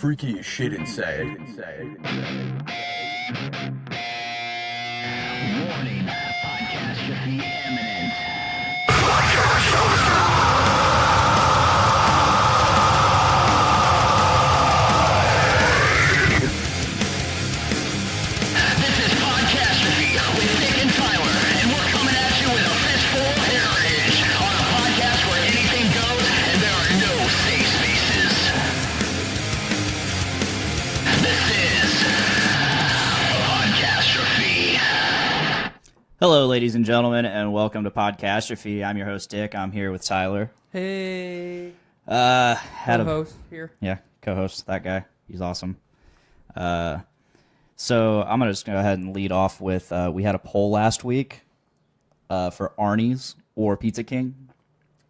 freaky as shit inside. Warning, Podcastrophe imminent. This is Podcastrophe with Dick and Tyler, and we're coming at you with a fistful of heritage on a podcast where anything goes and there are no safe spaces. This is Podcastrophe. Hello, ladies and gentlemen, and welcome to Podcastrophe. I'm your host, Dick. I'm here with Tyler. Hey, Co-host here. Yeah, co-host, that guy. He's awesome. So I'm going to just go ahead and lead off with, we had a poll last week for Arnie's or Pizza King.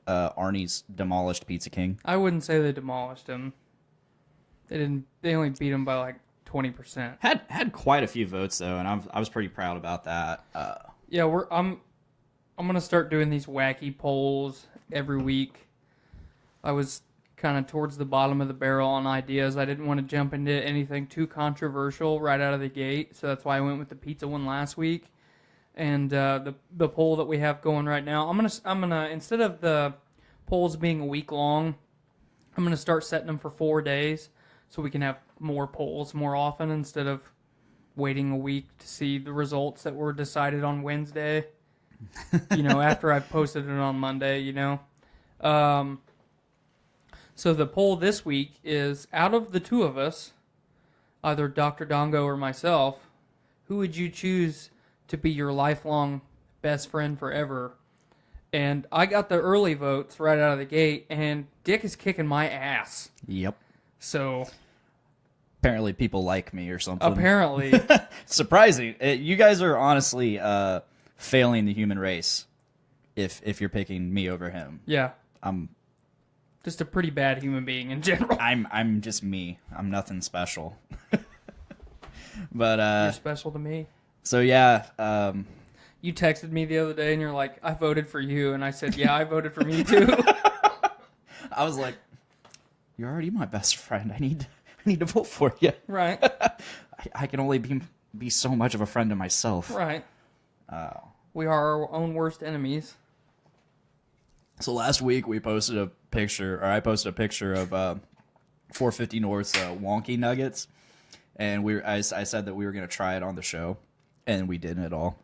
Arnie's demolished Pizza King. I wouldn't say they demolished him. They didn't. They only beat him by like 20%. Had quite a few votes, though, and I was pretty proud about that. Yeah, I'm gonna start doing these wacky polls every week. I was kind of towards the bottom of the barrel on ideas. I didn't want to jump into anything too controversial right out of the gate, so that's why I went with the pizza one last week. And the poll that we have going right now, I'm gonna instead of the polls being a week long, I'm gonna start setting them for 4 days, so we can have more polls more often instead of waiting a week to see the results that were decided on Wednesday. After I've posted it on Monday. So the poll this week is, out of the two of us, either Dr. Dongo or myself, who would you choose to be your lifelong best friend forever? And I got the early votes right out of the gate, and Dick is kicking my ass. Yep. So Apparently people like me or something. apparently, Surprising. You guys are honestly failing the human race if you're picking me over him. yeah, I'm just a pretty bad human being in general. I'm just me. I'm nothing special. But You're special to me. so yeah, You texted me the other day and you're like, I voted for you. And I said, yeah, I voted for me too. I was like, you're already my best friend. I need to vote for you. Right. I can only be so much of a friend to myself. Right. We are our own worst enemies. So last week I posted a picture of 450 North's wonky nuggets, and I said that we were going to try it on the show, and we didn't at all.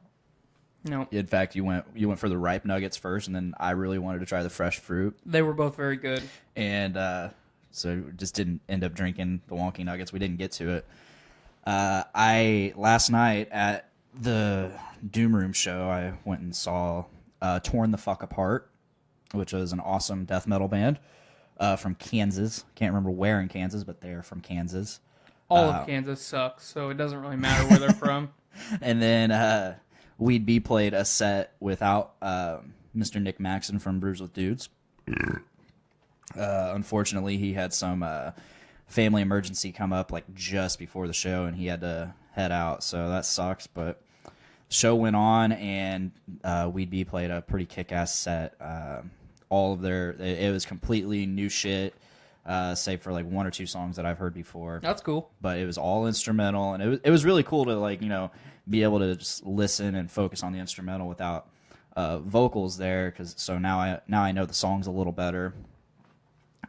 No. In fact, you went for the ripe nuggets first, and then I really wanted to try the fresh fruit. They were both very good. And so just didn't end up drinking the wonky nuggets. We didn't get to it. Last night at the Doom Room show, I went and saw Torn the Fuck Apart, which was an awesome death metal band from Kansas. Can't remember where in Kansas, but they're from Kansas. All of Kansas sucks, so it doesn't really matter where they're from. And then We'd Be played a set without Mr. Nick Maxon from Brews with Dudes. Unfortunately, he had some family emergency come up like just before the show, and he had to head out, so that sucks. But the show went on, and We'd Be played a pretty kick-ass set. It was completely new shit, save for like one or two songs that I've heard before. That's cool. But it was all instrumental, and it was really cool to be able to just listen and focus on the instrumental without vocals there. So now I know the songs a little better.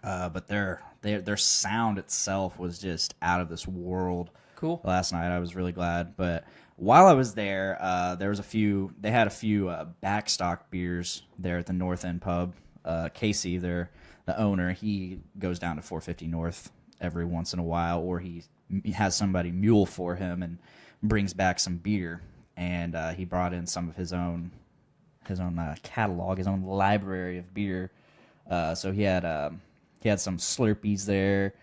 But their sound itself was just out of this world. Cool. Last night I was really glad. But while I was there, they had a few backstock beers there at the North End Pub. Casey, the owner, he goes down to 450 North every once in a while, or he has somebody mule for him and brings back some beer. And he brought in some of his own catalog, his own library of beer. So he had some Slurpees there,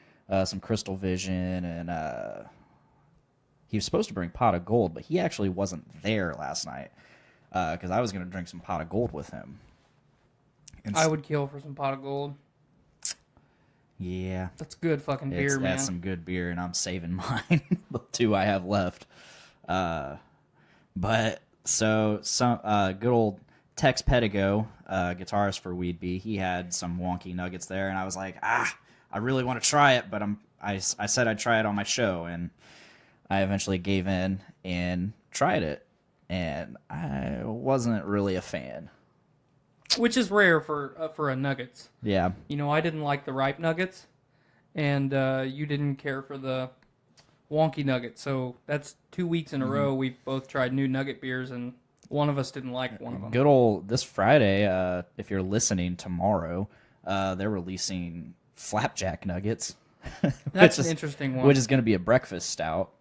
some Crystal Vision, and he was supposed to bring Pot of Gold, but he actually wasn't there last night because I was going to drink some Pot of Gold with him. I would kill for some Pot of Gold. Yeah. That's good fucking beer, man. That's some good beer, and I'm saving mine, the two I have left. But so some good old Tex Pedigo, guitarist for We'd Be, he had some wonky nuggets there, and I was like, I really want to try it, but I said I'd try it on my show, and I eventually gave in and tried it, and I wasn't really a fan. Which is rare for a Nuggets. Yeah. You know, I didn't like the ripe Nuggets, and you didn't care for the wonky Nuggets. So that's 2 weeks in a row we've both tried new Nugget beers, and one of us didn't like one of them. Good old this Friday, if you're listening tomorrow, they're releasing Flapjack Nuggets. That's an interesting one. Which is going to be a breakfast stout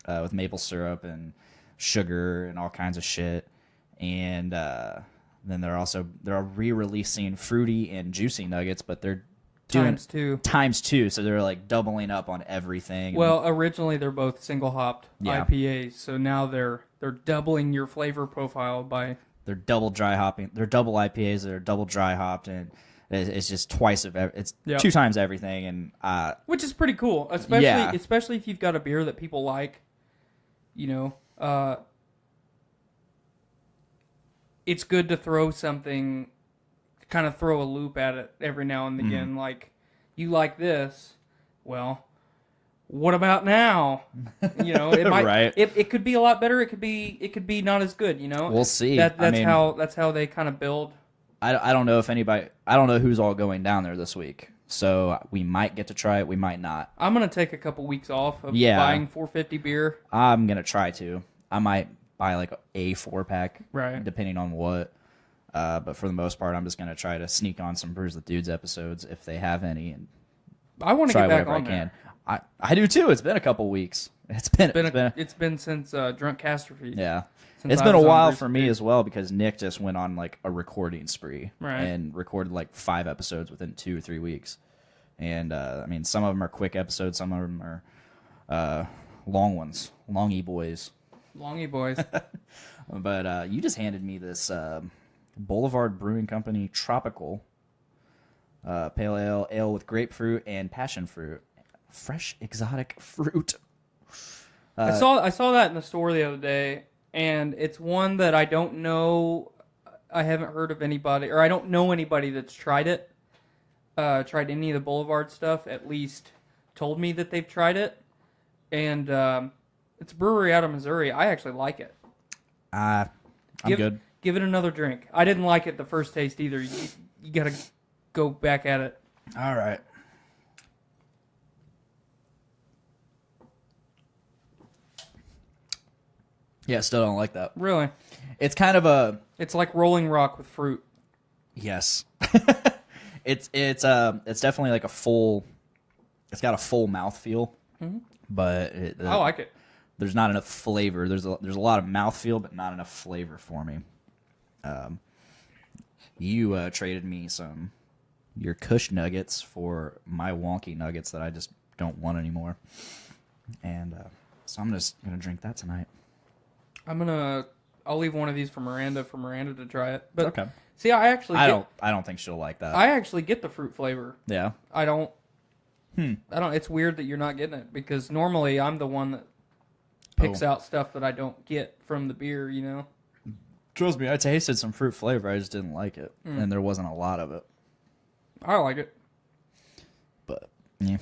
with maple syrup and sugar and all kinds of shit. And then they're re-releasing fruity and juicy nuggets, but they're doing times two, so they're like doubling up on everything. Well, originally they're both single hopped IPAs, so now they're doubling your flavor profile by. They're double dry hopping. They're double IPAs. They're double dry hopped, and it's just twice of it's 2 times everything, and which is pretty cool, especially if you've got a beer that people like. You know, it's good to throw something, kind of throw a loop at it every now and again. Like, you like this, well, what about now? You know, it might. Right. It could be a lot better. It could be not as good. You know, we'll see. That's how they kind of build. I don't know if anybody. I don't know who's all going down there this week. So we might get to try it. We might not. I'm gonna take a couple weeks off of buying 450 beer. I'm gonna try to. I might buy like a 4-pack, right? Depending on what. But for the most part, I'm just gonna try to sneak on some Brews with Dudes episodes if they have any, and I want to get back on there. I do too. It's been a couple weeks. It's been since Drunkastrophe. Yeah. It's been a while for me as well, because Nick just went on like a recording spree and recorded like 5 episodes within 2 or 3 weeks. And I mean, some of them are quick episodes, some of them are long ones, longy boys. But you just handed me this Boulevard Brewing Company Tropical Pale Ale with grapefruit and passion fruit, fresh exotic fruit. I saw that in the store the other day. And it's one that I don't know. I haven't heard of anybody, or I don't know anybody that's tried it. Tried any of the Boulevard stuff. At least told me that they've tried it. And it's a brewery out of Missouri. I actually like it. I'm good. Give it another drink. I didn't like it the first taste either. You got to go back at it. All right. Yeah, still don't like that. Really? It's kind of a... It's like Rolling Rock with fruit. Yes. It's definitely like a full... It's got a full mouthfeel, but... I like it. There's not enough flavor. There's a lot of mouthfeel, but not enough flavor for me. You traded me your Kush nuggets for my wonky nuggets that I just don't want anymore. And so I'm just going to drink that tonight. I'll leave one of these for Miranda to try it. But okay. See, I don't think she'll like that. I actually get the fruit flavor. Yeah. I don't. It's weird that you're not getting it, because normally I'm the one that picks out stuff that I don't get from the beer, you know? Trust me, I tasted some fruit flavor. I just didn't like it. And there wasn't a lot of it. I like it. But yeah.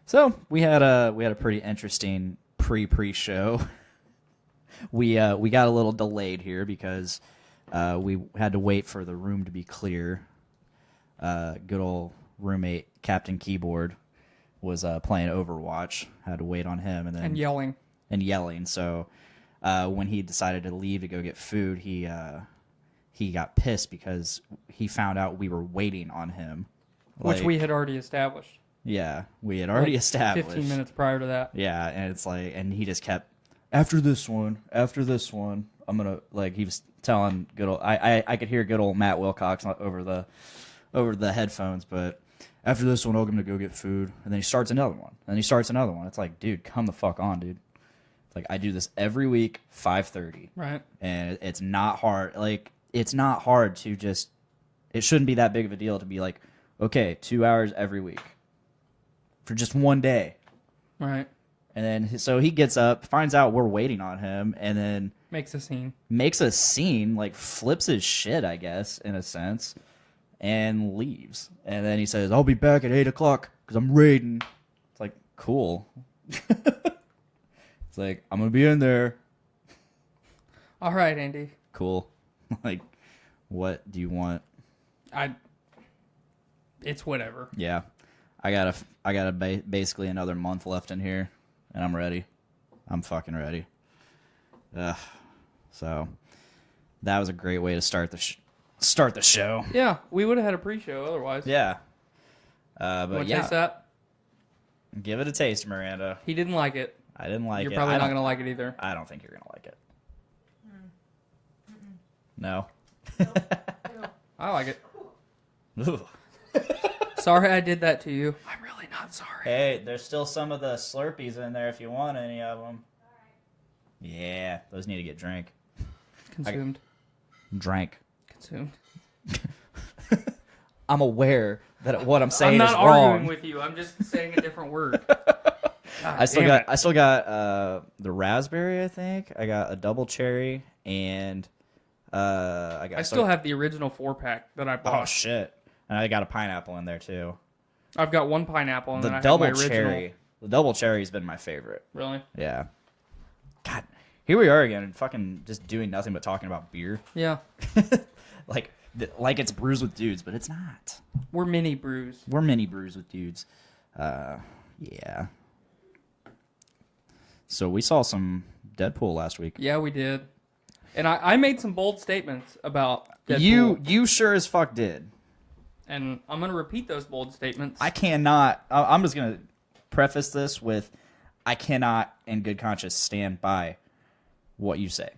So we had a pretty interesting pre-show. We got a little delayed here because we had to wait for the room to be clear. Good old roommate Captain Keyboard was playing Overwatch. Had to wait on him and yelling. So when he decided to leave to go get food, he got pissed because he found out we were waiting on him, which we had already established. Yeah, we had already established 15 minutes prior to that. Yeah, and it's like, and he just kept. After this one, I'm gonna, like, he was telling good old. I could hear good old Matt Wilcox over the headphones, but after this one, I'm gonna go get food, and then he starts another one, and he starts another one. It's like, dude, come the fuck on, dude. It's like, I do this every week, 5:30, right? And it's not hard. Like, it's not hard to just. It shouldn't be that big of a deal to be like, okay, 2 hours every week for just one day, right? And then, so he gets up, finds out we're waiting on him, and then... Makes a scene, like, flips his shit, I guess, in a sense, and leaves. And then he says, I'll be back at 8 o'clock, because I'm raiding. It's like, cool. It's like, I'm gonna be in there. All right, Andy. Cool. Like, what do you want? It's whatever. Yeah, I got basically another month left in here, and I'm ready. I'm fucking ready. So that was a great way to start the show. Yeah, we would have had a pre-show otherwise. Yeah. But Want to yeah, taste that? give it a taste, Miranda. He didn't like it. I didn't like it. You're probably not gonna like it either. I don't think you're gonna like it. No. I like it. Ooh. Sorry I did that to you. I'm really not sorry. Hey, there's still some of the Slurpees in there if you want any of them. Yeah, those need to get drank. Consumed. Drank. Consumed. I'm aware that what I'm saying I'm not is arguing wrong. with you. I'm just saying a different word. I still got the raspberry, I think. I got a double cherry, and I still have the original 4-pack that I bought. Oh shit! And I got a pineapple in there too. I've got one pineapple, and The then I double have my original. cherry. The double cherry's been my favorite. Really? Yeah. God, here we are again, fucking just doing nothing but talking about beer. Yeah. like it's brews with dudes, but it's not. We're mini-Brews. We're mini-Brews with dudes. Yeah. So we saw some Deadpool last week. Yeah, we did. And I made some bold statements about Deadpool. You sure as fuck did. And I'm going to repeat those bold statements. I cannot. I'm just going to preface this with I cannot, in good conscience, stand by what you say.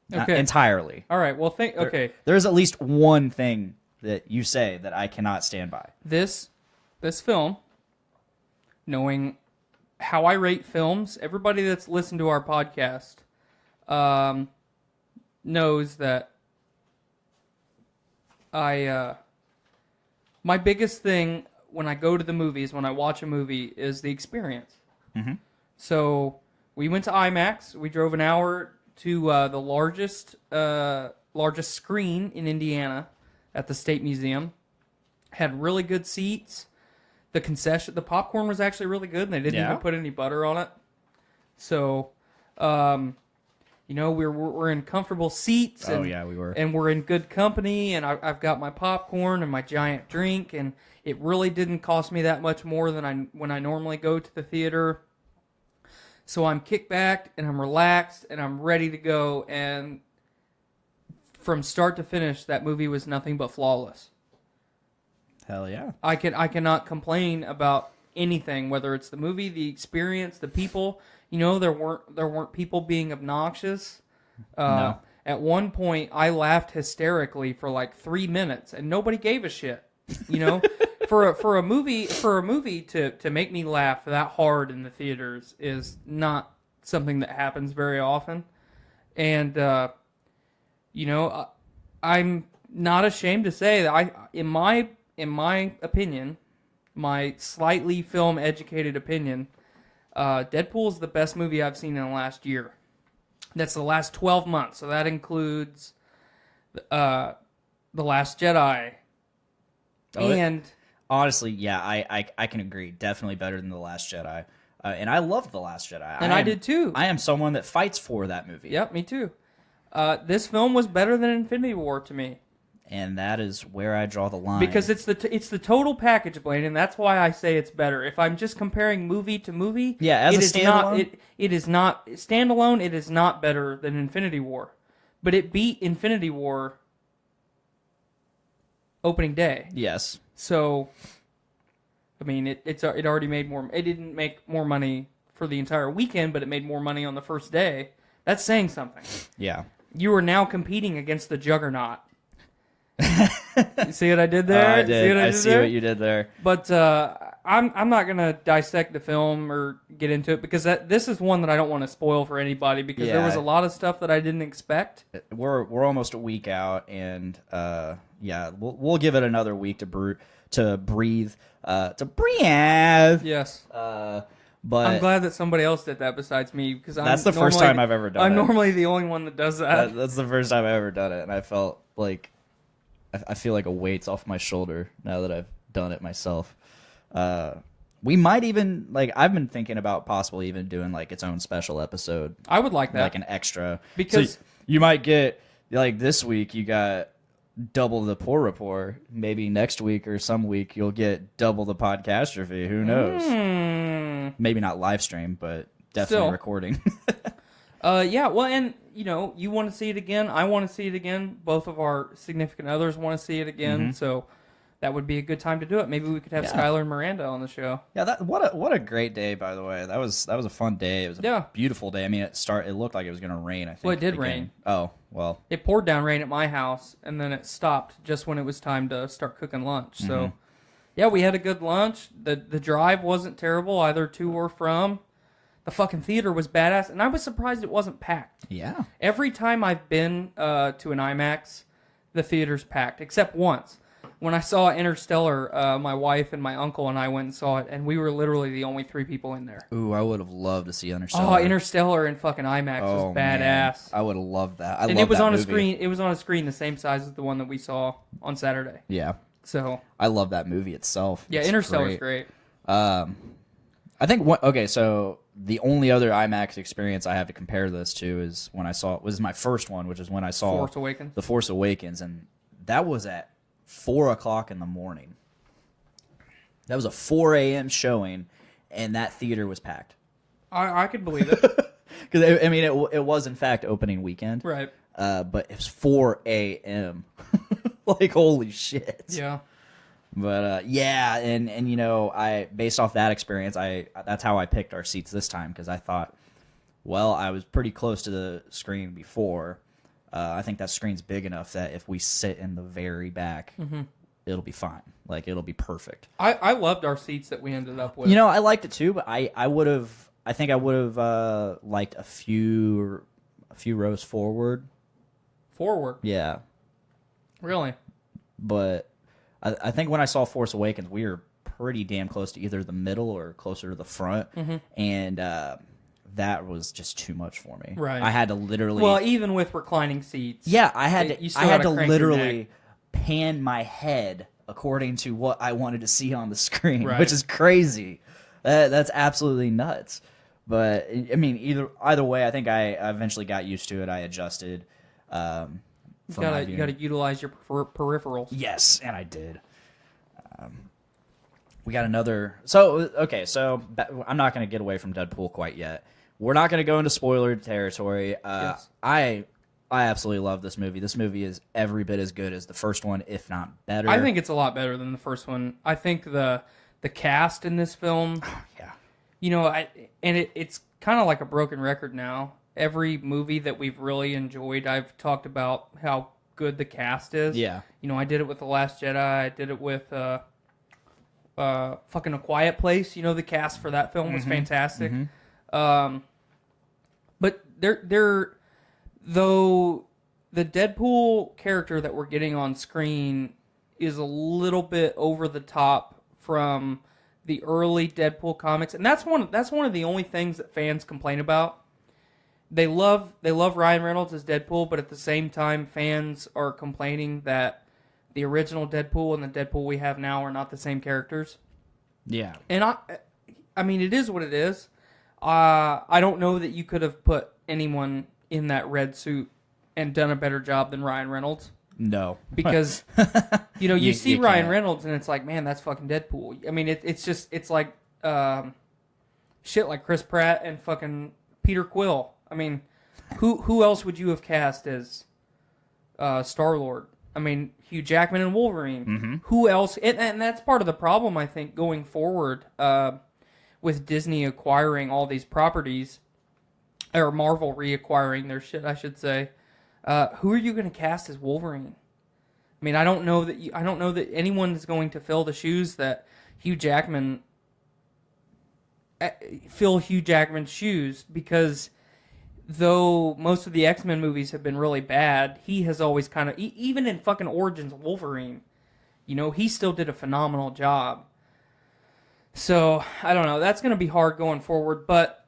Not Okay. entirely. All right. Well, okay. There's at least one thing that you say that I cannot stand by. This film, knowing how I rate films, everybody that's listened to our podcast knows that my biggest thing when I go to the movies, when I watch a movie, is the experience. Mm-hmm. So we went to IMAX. We drove an hour to the largest screen in Indiana at the State Museum. Had really good seats. The popcorn was actually really good, and they didn't even put any butter on it. So, we're in comfortable seats. And, we were. And we're in good company, and I've got my popcorn and my giant drink, and it really didn't cost me that much more than when I normally go to the theater. So I'm kicked back, and I'm relaxed, and I'm ready to go, and from start to finish, that movie was nothing but flawless. Hell yeah. I cannot complain about anything, whether it's the movie, the experience, the people. There weren't people being obnoxious. No. At one point, I laughed hysterically for like 3 minutes, and nobody gave a shit. For a movie to make me laugh that hard in the theaters is not something that happens very often. And I'm not ashamed to say that in my opinion, my slightly film educated opinion, Deadpool is the best movie I've seen in the last year. That's the last 12 months. So that includes The Last Jedi. Honestly, yeah, I can agree. Definitely better than The Last Jedi. And I loved The Last Jedi. And I did too. I am someone that fights for that movie. Yep, me too. This film was better than Infinity War to me. And that is where I draw the line. Because it's the total package, Blaine, and that's why I say it's better. If I'm just comparing movie to movie, as a standalone, it is not standalone. It is not better than Infinity War, but it beat Infinity War opening day. Yes. So, I mean, it already made more. It didn't make more money for the entire weekend, but it made more money on the first day. That's saying something. Yeah. You are now competing against the Juggernaut. You see what I did there? I did. I see what you did there. But I'm not gonna dissect the film or get into it because this is one that I don't want to spoil for anybody because there was a lot of stuff that I didn't expect. We're almost a week out, and we'll give it another week to breathe. Yes. But I'm glad that somebody else did that besides me because that's the first time I've ever done it. I'm normally the only one that does that. That's the first time I've ever done it, and I felt like I feel like a weight's off my shoulder now that I've done it myself. We might even I've been thinking about possibly even doing its own special episode, I would like that, like an extra, because you might get this week you got double the Poor Report. Maybe next week or some week you'll get double the Podcastrophe. Who knows? Maybe not live stream, but definitely recording. Yeah. Well, and you want to see it again. I want to see it again. Both of our significant others want to see it again. So that would be a good time to do it. Maybe we could have Skylar and Miranda on the show. Yeah. What a great day, by the way. That was a fun day. It was a beautiful day. I mean, it looked like it was going to rain. I think. Well, it did rain. Oh well. It poured down rain at my house, and then it stopped just when it was time to start cooking lunch. So, yeah, we had a good lunch. The drive wasn't terrible either to or from. The fucking theater was badass, and I was surprised it wasn't packed. Yeah. Every time I've been to an IMAX, the theater's packed, except once. When I saw Interstellar, my wife and my uncle and I went and saw it, and we were literally the only 3 people in there. Ooh, I would have loved to see Interstellar. Oh, Interstellar in fucking IMAX was badass. Man. I would have loved that. And it was on a screen. It was on a screen the same size as the one that we saw on Saturday. Yeah. So I love that movie itself. Yeah, Interstellar's great. I think so the only other IMAX experience I have to compare this to is when I saw was my first one, which is when I saw The Force Awakens, and that was at 4:00 in the morning. That was a 4 a.m. showing, and that theater was packed. I could believe it. Because it was in fact opening weekend, right? But it was 4 a.m. Holy shit. Yeah. But yeah, and I based off that experience, that's how I picked our seats this time, because I thought, well, I was pretty close to the screen before. I think that screen's big enough that if we sit in the very back, it'll be fine. It'll be perfect. I loved our seats that we ended up with. I liked it too, but I think I would have liked a few rows forward. Forward? Yeah. Really? But I think when I saw Force Awakens, we were pretty damn close to either the middle or closer to the front, and that was just too much for me. Right. I had to literally. Well, even with reclining seats. Yeah, I had to literally neck. pan my head according to what I wanted to see on the screen, right. which is crazy. That's absolutely nuts. But I mean, either way, I think I eventually got used to it. I adjusted. You gotta utilize your peripherals. Yes, and I did. We got another. So I'm not going to get away from Deadpool quite yet. We're not going to go into spoiler territory. Yes. I absolutely love this movie. This movie is every bit as good as the first one, if not better. I think it's a lot better than the first one. I think the cast in this film. Yeah. It's kind of like a broken record now. Every movie that we've really enjoyed, I've talked about how good the cast is. Yeah. I did it with The Last Jedi. I did it with fucking A Quiet Place. The cast for that film was fantastic. But though the Deadpool character that we're getting on screen is a little bit over the top from the early Deadpool comics, and that's one of the only things that fans complain about. They love Ryan Reynolds as Deadpool, but at the same time, fans are complaining that the original Deadpool and the Deadpool we have now are not the same characters. Yeah. And I mean, it is what it is. I don't know that you could have put anyone in that red suit and done a better job than Ryan Reynolds. No. Because, you see you Ryan can't. Reynolds and it's like, man, that's fucking Deadpool. I mean, it's like shit like Chris Pratt and fucking Peter Quill. I mean, who else would you have cast as Star-Lord? I mean, Hugh Jackman and Wolverine. Who else? And that's part of the problem, I think, going forward with Disney acquiring all these properties, or Marvel reacquiring their shit, I should say. Who are you going to cast as Wolverine? I mean, I don't know that anyone is going to fill the shoes that Hugh Jackman's shoes, because though most of the X-Men movies have been really bad, he has always kind of, even in fucking Origins Wolverine, he still did a phenomenal job. So, I don't know. That's going to be hard going forward, but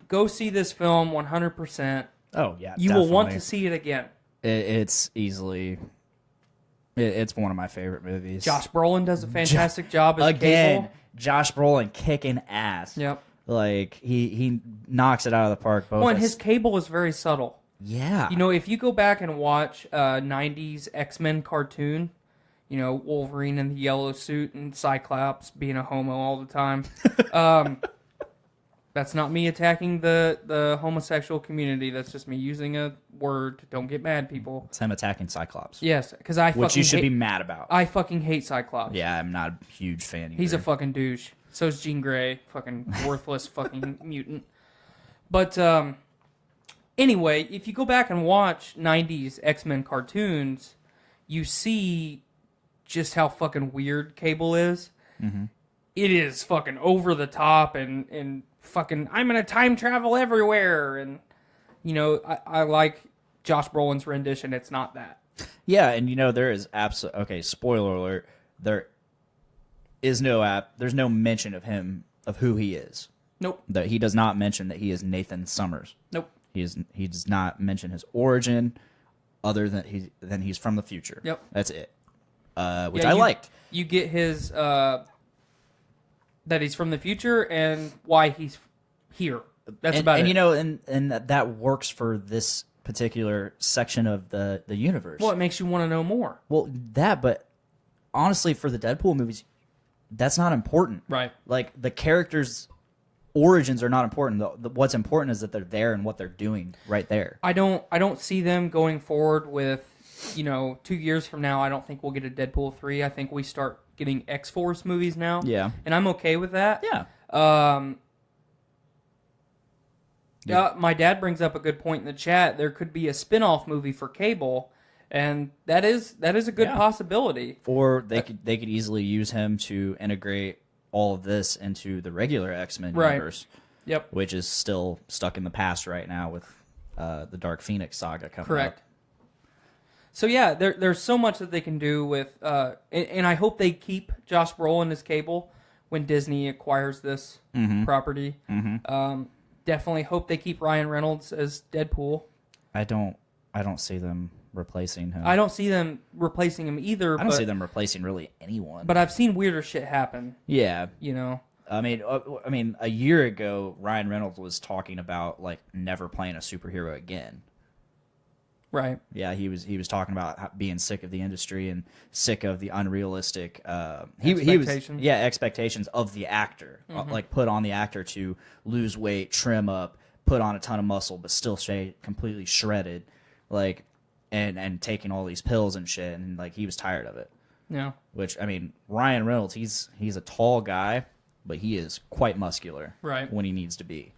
go see this film 100%. Oh, yeah. You will want to see it again. It's easily It's one of my favorite movies. Josh Brolin does a fantastic job as Again, Cable. Josh Brolin kicking ass. Yep. Like, he knocks it out of the park. Both Well, and his Cable is very subtle. Yeah. You know, if you go back and watch 90s X-Men cartoon, you know, Wolverine in the yellow suit and Cyclops being a homo all the time. That's not me attacking the homosexual community. That's just me using a word. Don't get mad, people. It's him attacking Cyclops. Yes, because I fucking Which you should be mad about. I fucking hate Cyclops. Yeah, I'm not a huge fan either. He's a fucking douche. So's Jean Grey. Fucking worthless fucking mutant. But, anyway, if you go back and watch 90s X-Men cartoons, you see just how fucking weird Cable is. Mm-hmm. It is fucking over the top and fucking, I'm gonna time travel everywhere. And, you know, I like Josh Brolin's rendition. It's not that. Yeah, and you know, there is absolutely... Okay, spoiler alert. There's no mention of him, of who he is. Nope. That he does not mention that he is Nathan Summers. Nope. He does not mention his origin, other than he's from the future. Yep. That's it. Which I liked. You get his that he's from the future and why he's here. That's about it. And you know, and that works for this particular section of the universe. Well, it makes you want to know more. Well, but honestly, for the Deadpool movies, that's not important. Right. Like, the characters' origins are not important. What's important is that they're there and what they're doing right there. I don't see them going forward with, you know, 2 years from now. I don't think we'll get a Deadpool 3. I think we start getting X-Force movies now. Yeah. And I'm okay with that. Yeah. My dad brings up a good point in the chat. There could be a spin-off movie for Cable, and that is a good possibility. Or they could easily use him to integrate all of this into the regular X-Men universe. Yep. Which is still stuck in the past right now with the Dark Phoenix saga coming Correct. up. So yeah, there's so much that they can do with, and I hope they keep Josh Brolin as Cable when Disney acquires this property. Mm-hmm. Definitely hope they keep Ryan Reynolds as Deadpool. I don't see them replacing him. I don't see them replacing him either. I don't see them replacing really anyone. But I've seen weirder shit happen. Yeah. You know. I mean, a year ago, Ryan Reynolds was talking about like never playing a superhero again. Right. Yeah, he was talking about being sick of the industry and sick of the unrealistic expectations of the actor, like put on the actor to lose weight, trim up, put on a ton of muscle, but still stay completely shredded, like, and taking all these pills and shit, and like he was tired of it. Yeah. Which, I mean, Ryan Reynolds, he's a tall guy, but he is quite muscular, right, when he needs to be.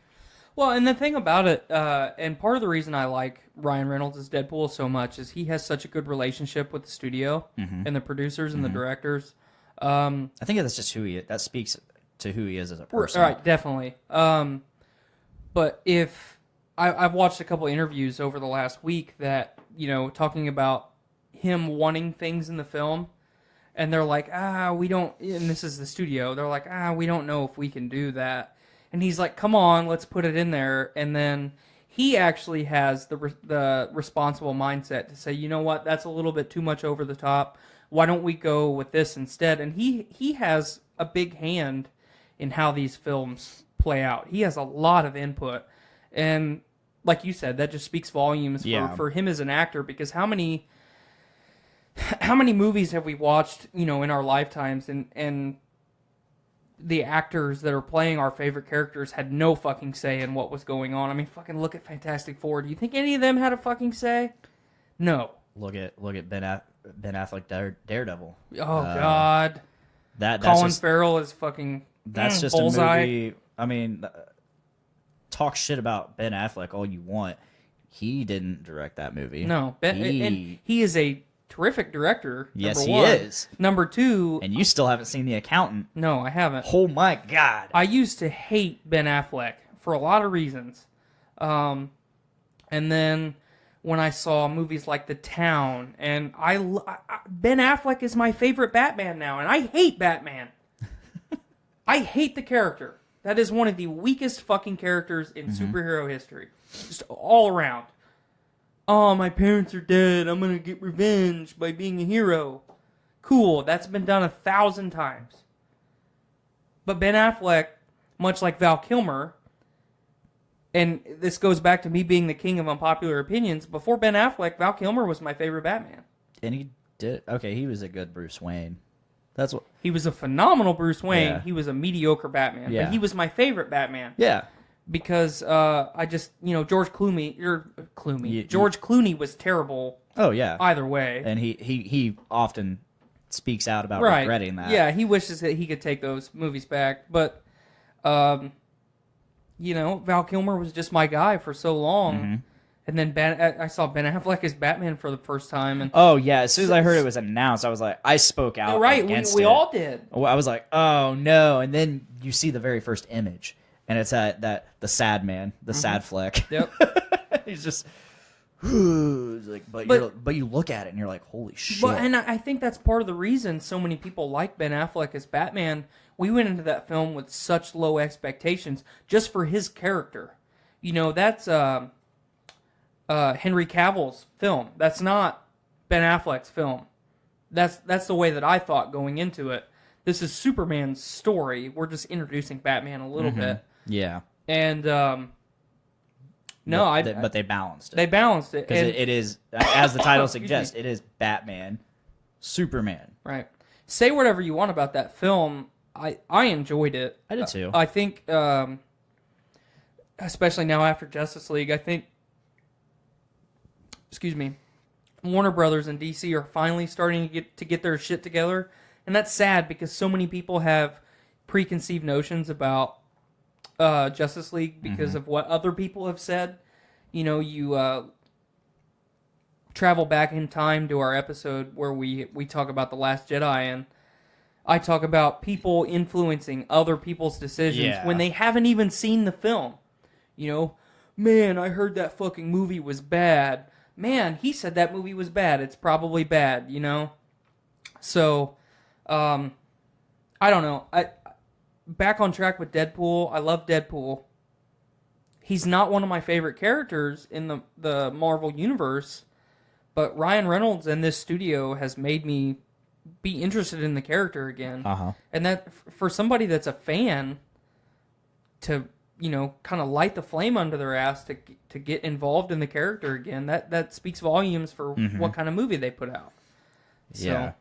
Well, and the thing about it, and part of the reason I like Ryan Reynolds as Deadpool so much is he has such a good relationship with the studio and the producers and the directors. I think that's just that speaks to who he is as a person. Right, definitely. But if I've watched a couple interviews over the last week that, you know, talking about him wanting things in the film, and they're like, we don't, and this is the studio, they're like, we don't know if we can do that. And he's like, come on, let's put it in there. And then he actually has the responsible mindset to say, you know what, that's a little bit too much over the top. Why don't we go with this instead? And he has a big hand in how these films play out. He has a lot of input. And like you said, that just speaks volumes for him as an actor, because how many movies have we watched, you know, in our lifetimes, and the actors that are playing our favorite characters had no fucking say in what was going on. I mean, fucking look at Fantastic Four. Do you think any of them had a fucking say? No. Look at Ben Affleck Daredevil. Oh God. Colin Farrell is fucking. That's just Bullseye. a movie. I mean, talk shit about Ben Affleck all you want. He didn't direct that movie. No, and he is a terrific director. Yes, number he one. is. Number two, and you still haven't seen The Accountant. No, I haven't. Oh my God! I used to hate Ben Affleck for a lot of reasons, and then when I saw movies like The Town, and Ben Affleck is my favorite Batman now, and I hate Batman. I hate the character. That is one of the weakest fucking characters in superhero history, just all around. Oh, my parents are dead. I'm going to get revenge by being a hero. Cool, that's been done 1,000 times. But Ben Affleck, much like Val Kilmer, and this goes back to me being the king of unpopular opinions, before Ben Affleck, Val Kilmer was my favorite Batman. And he did. Okay, he was a good Bruce Wayne. That's what. He was a phenomenal Bruce Wayne. Yeah. He was a mediocre Batman. Yeah. But he was my favorite Batman. Yeah. Because I just, George Clooney, George Clooney was terrible. Oh yeah. Either way. And he often speaks out about regretting that. Yeah, he wishes that he could take those movies back. But, Val Kilmer was just my guy for so long. Mm-hmm. And then I saw Ben Affleck as Batman for the first time. And oh, yeah. As soon as I heard it was announced, I was like, I spoke out against it. We all did. I was like, oh, no. And then you see the very first image. And it's the sad man, the sad fleck. Yep. He's just... like, but you look at it and you're like, holy shit. And I think that's part of the reason so many people like Ben Affleck as Batman. We went into that film with such low expectations just for his character. That's Henry Cavill's film. That's not Ben Affleck's film. That's the way that I thought going into it. This is Superman's story. We're just introducing Batman a little bit. Yeah. And but they balanced it. They balanced it. Because it is, as the title suggests, it is Batman, Superman. Right. Say whatever you want about that film. I enjoyed it. I did too. I think, especially now after Justice League, I think, Warner Brothers and DC are finally starting to get their shit together. And that's sad because so many people have preconceived notions about Justice League because of what other people have said. You travel back in time to our episode where we talk about The Last Jedi, and I talk about people influencing other people's decisions when they haven't even seen the film. Man, I heard that fucking movie was bad. Man, he said that movie was bad. It's probably bad, So, I don't know. Back on track with Deadpool. I love Deadpool. He's not one of my favorite characters in the Marvel Universe, but Ryan Reynolds and this studio has made me be interested in the character again. Uh-huh. And that, for somebody that's a fan, to, kind of light the flame under their ass to get involved in the character again, that speaks volumes for what kind of movie they put out. So, yeah.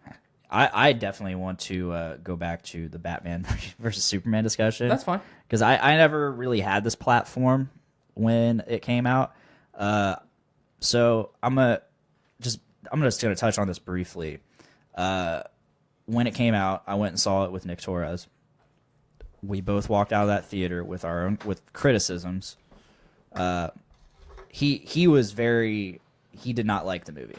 I definitely want to go back to the Batman versus Superman discussion. That's fine. Because I never really had this platform when it came out. So I'm just going to touch on this briefly. When it came out, I went and saw it with Nick Torres. We both walked out of that theater with with criticisms. He did not like the movie.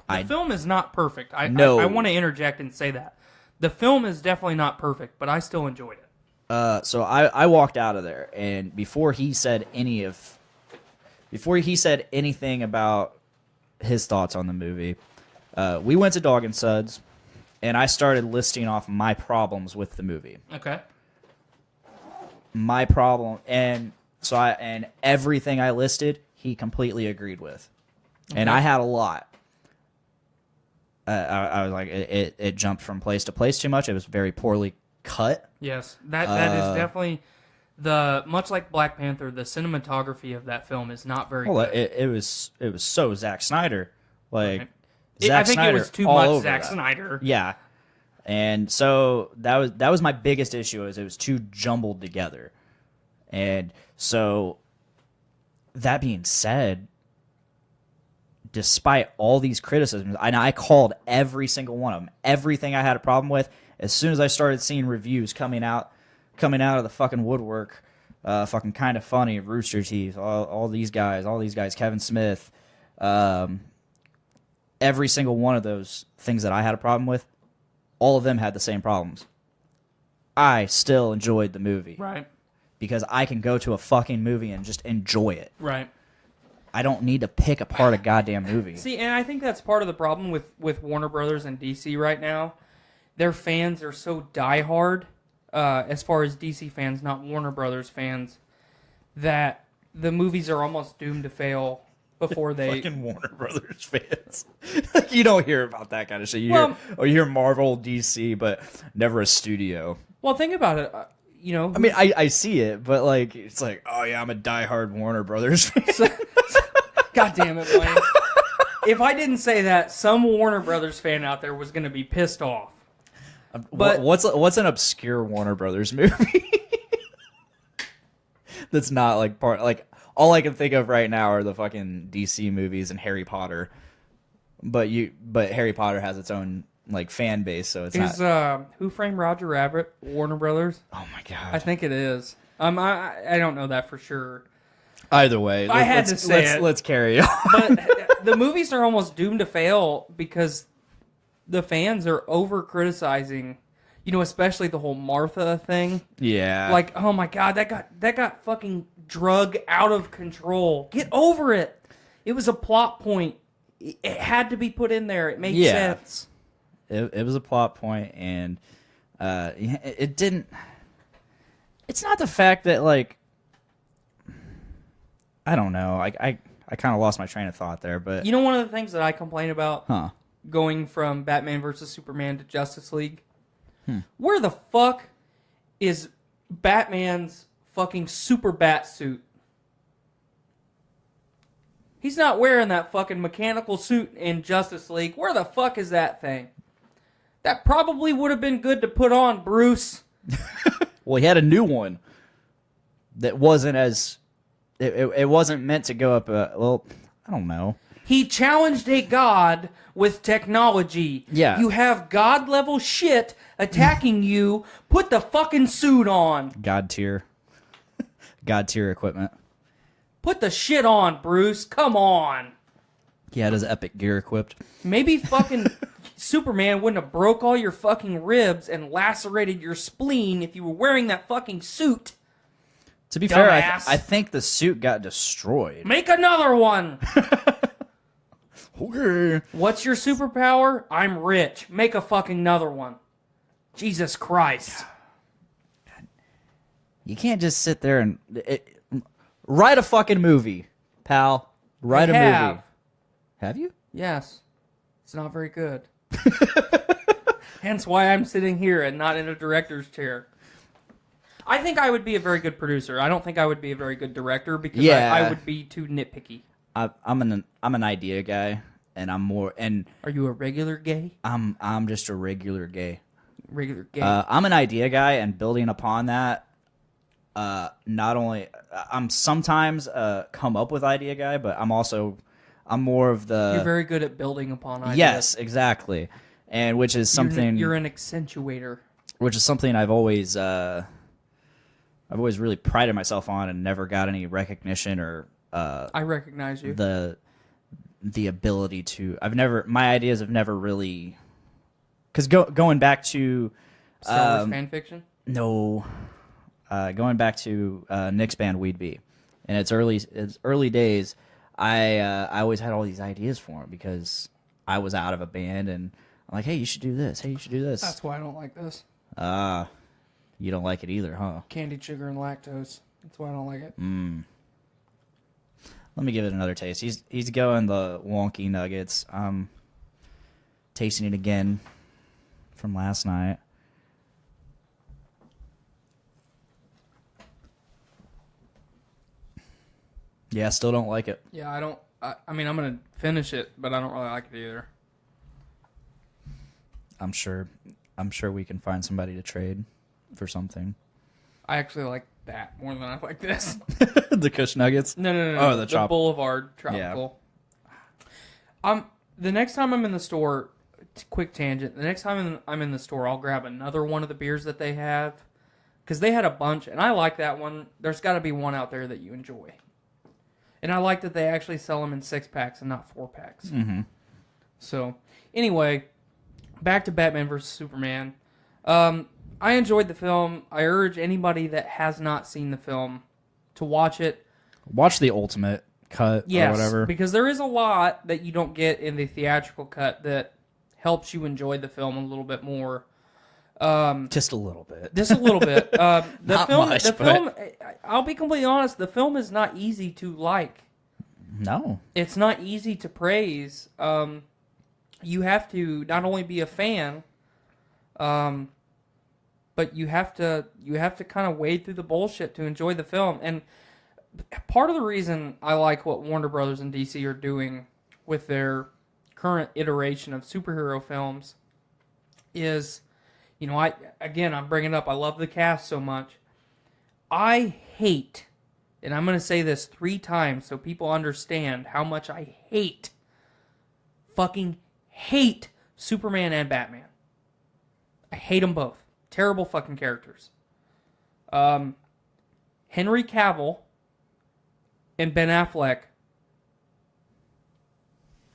The film is not perfect. I want to interject and say that. The film is definitely not perfect, but I still enjoyed it. So I walked out of there, and before he said anything about his thoughts on the movie, we went to Dog and Suds, and I started listing off my problems with the movie. Okay. My problem, and everything I listed, he completely agreed with, and I had a lot. I was like, it jumped from place to place too much. It was very poorly cut. Yes, that is definitely much like Black Panther. The cinematography of that film is not very good. It was so Zack Snyder, like okay. I think Snyder it was too much Zack Snyder. Yeah, and so that was my biggest issue, is it was too jumbled together. And so, that being said, despite all these criticisms, and I called every single one of them, everything I had a problem with, as soon as I started seeing reviews coming out of the fucking woodwork, fucking Kind of Funny, Rooster Teeth, all these guys, Kevin Smith, every single one of those things that I had a problem with, all of them had the same problems. I still enjoyed the movie. Right. Because I can go to a fucking movie and just enjoy it. Right. I don't need to pick apart a goddamn movie. See, and I think that's part of the problem with Warner Brothers and DC right now. Their fans are so diehard, as far as DC fans, not Warner Brothers fans, that the movies are almost doomed to fail before they. Fucking Warner Brothers fans. You don't hear about that kind of shit. You hear Marvel, DC, but never a studio. Well, think about it. I mean, I see it, but like, it's like, oh yeah, I'm a diehard Warner Brothers fan. God damn it, Blaine. If I didn't say that, some Warner Brothers fan out there was going to be pissed off. But what's an obscure Warner Brothers movie that's not like part like all I can think of right now are the fucking DC movies and Harry Potter. But Harry Potter has its own like fan base, so it's not. Who Framed Roger Rabbit Warner Brothers? Oh my god, I think it is. I don't know that for sure. Either way, I had to say it. Let's carry on. But the movies are almost doomed to fail because the fans are over criticizing, especially the whole Martha thing. Yeah. Like, oh my god, that got fucking drug out of control. Get over it. It was a plot point. It had to be put in there. It made sense. It was a plot point, and it didn't. It's not the fact that like. I don't know. I kind of lost my train of thought there, but one of the things that I complain about going from Batman versus Superman to Justice League, where the fuck is Batman's fucking super bat suit? He's not wearing that fucking mechanical suit in Justice League. Where the fuck is that thing? That probably would have been good to put on, Bruce. Well, he had a new one that wasn't as. It wasn't meant to go up. I don't know. He challenged a god with technology. Yeah. You have god level shit attacking you. Put the fucking suit on. God tier equipment. Put the shit on, Bruce. Come on. He had his epic gear equipped. Maybe fucking Superman wouldn't have broke all your fucking ribs and lacerated your spleen if you were wearing that fucking suit. To be fair, I think the suit got destroyed. Make another one. Okay. What's your superpower? I'm rich. Make a fucking another one. Jesus Christ. You can't just sit there and write a fucking movie, pal. Write a movie. Have you? Yes. It's not very good. Hence why I'm sitting here and not in a director's chair. I think I would be a very good producer. I don't think I would be a very good director because I would be too nitpicky. I'm an idea guy, and I'm more. And are you a regular gay? I'm just a regular gay. Regular gay. I'm an idea guy, and building upon that. Not only I'm sometimes come up with idea guy, but I'm more of the. You're very good at building upon ideas. Yes, exactly, and which is something you're an accentuator. Which is something I've always really prided myself on and never got any recognition or. I recognize you. The ability to. My ideas have never really. Because going back to. Star Wars fan fiction? No. Going back to Nick's band Weed Bee, in its early days, I always had all these ideas for him because I was out of a band and I'm like, hey, you should do this. Hey, you should do this. That's why I don't like this. You don't like it either, huh? Candied sugar and lactose. That's why I don't like it. Let me give it another taste. He's going the wonky nuggets. Tasting it again from last night. Yeah, still don't like it. Yeah, I don't. I mean, I'm gonna finish it, but I don't really like it either. I'm sure we can find somebody to trade for something. I actually like that more than I like this. The Kush Nuggets? No. Oh, the Boulevard Tropical. Yeah. The next time I'm in the store, quick tangent. The next time I'm in the store, I'll grab another one of the beers that they have because they had a bunch, and I like that one. There's got to be one out there that you enjoy. And I like that they actually sell them in 6-packs and not 4-packs. Mm-hmm. So, anyway, back to Batman vs. Superman. I enjoyed the film. I urge anybody that has not seen the film to watch it. Watch the ultimate cut or whatever. Because there is a lot that you don't get in the theatrical cut that helps you enjoy the film a little bit more. Just a little bit. Just a little bit. The film, I'll be completely honest, the film is not easy to like. No. It's not easy to praise. You have to not only be a fan, but you have to kind of wade through the bullshit to enjoy the film. And part of the reason I like what Warner Brothers and DC are doing with their current iteration of superhero films is, I'm bringing up, I love the cast so much. I hate, and I'm going to say this 3 times so people understand how much I fucking hate Superman and Batman. I hate them both. Terrible fucking characters. Henry Cavill and Ben Affleck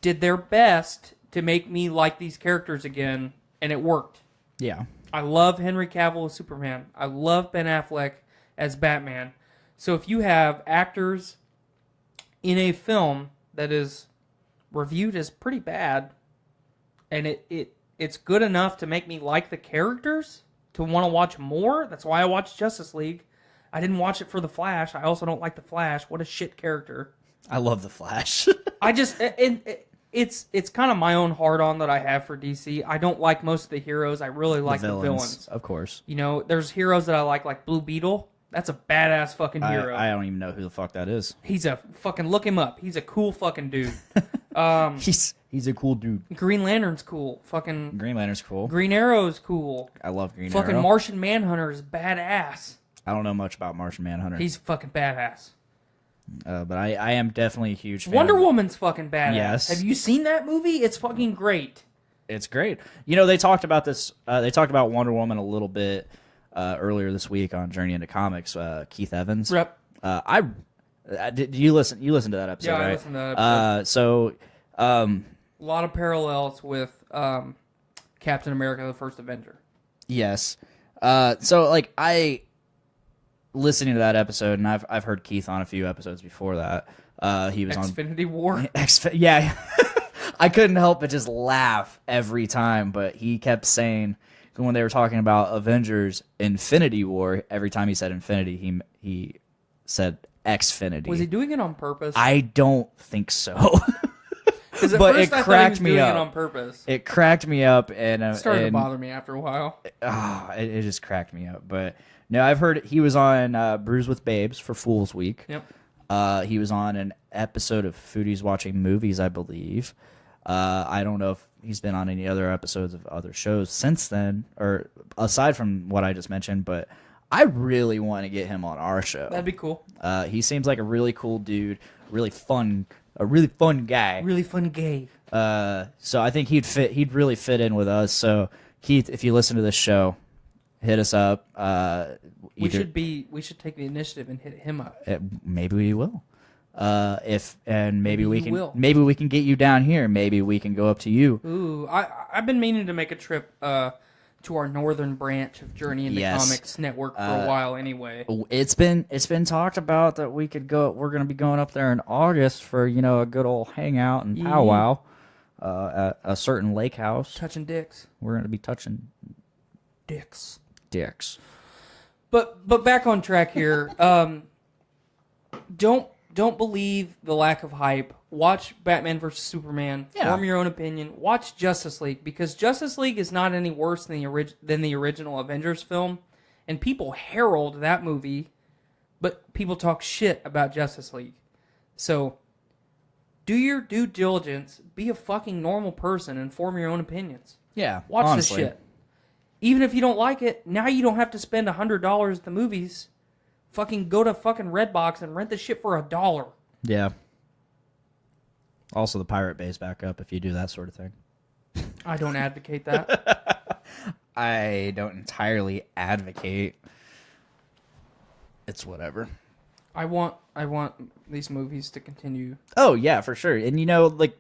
did their best to make me like these characters again, and it worked. Yeah. I love Henry Cavill as Superman. I love Ben Affleck as Batman. So if you have actors in a film that is reviewed as pretty bad, and it's good enough to make me like the characters, to want to watch more, that's why I watched Justice League. I didn't watch it for the Flash. I also don't like the Flash. What a shit character. I love the Flash. It's kind of my own hard-on that I have for DC. I don't like most of the heroes. I really like the villains. Of course. There's heroes that I like Blue Beetle. That's a badass fucking hero. I don't even know who the fuck that is. He's a fucking, look him up. He's a cool fucking dude. He's a cool dude. Green Lantern's cool. Fucking Green Lantern's cool. Green Arrow's cool. I love Green Fucking Arrow. Martian Manhunter is badass. I don't know much about Martian Manhunter. He's fucking badass. But I am definitely a huge fan. Wonder Woman's fucking badass. Yes. Have you seen that movie? It's fucking great. It's great. They talked about this. They talked about Wonder Woman a little bit earlier this week on Journey into Comics. Keith Evans. Rep. Did you listen? You listened to that episode, right? I listened to that episode. A lot of parallels with Captain America: The First Avenger. Yes. I listening to that episode, and I've heard Keith on a few episodes before that. He was Xfinity War. Yeah. I couldn't help but just laugh every time, but he kept saying when they were talking about Avengers Infinity War, every time he said Infinity, he said Xfinity. Was he doing it on purpose? I don't think so. Because but first it cracked me up. It on purpose. It cracked me up, and it started to bother me after a while. It just cracked me up. But no, I've heard he was on Brews with Babes for Fools Week. Yep. He was on an episode of Foodies Watching Movies, I believe. I don't know if he's been on any other episodes of other shows since then, or aside from what I just mentioned, but I really want to get him on our show. That'd be cool. He seems like a really cool dude, a really fun guy. Really fun gay. So I think he'd really fit in with us. So Keith, if you listen to this show, hit us up. We should take the initiative and hit him up. Maybe we will. Maybe we can get you down here. Maybe we can go up to you. Ooh, I've been meaning to make a trip to our northern branch of Journey into Comics Network for a while anyway. It's been talked about that we could go. We're going to be going up there in August for a good old hangout and powwow at a certain lake house. Touching dicks. We're going to be touching dicks. But back on track here. Don't believe the lack of hype. Watch Batman vs. Superman. Yeah. Form your own opinion. Watch Justice League, because Justice League is not any worse than the original Avengers film. And people herald that movie, but people talk shit about Justice League. So, do your due diligence. Be a fucking normal person and form your own opinions. Yeah, Watch honestly. this shit. Even if you don't like it, now you don't have to spend $100 at the movies. Fucking go to fucking Redbox and rent the shit for $1. Yeah. Also, the Pirate Bay's back up if you do that sort of thing. I don't advocate that. I don't entirely advocate. It's whatever. I want these movies to continue. Oh yeah, for sure. And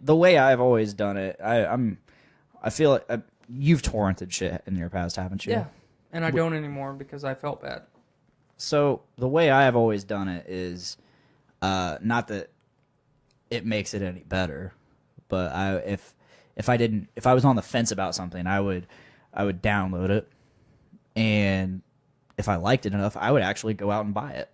the way I've always done it, I feel like you've torrented shit in your past, haven't you? Yeah, and I don't anymore because I felt bad. So the way I have always done it is, not that it makes it any better, but if I was on the fence about something, I would download it, and if I liked it enough, I would actually go out and buy it.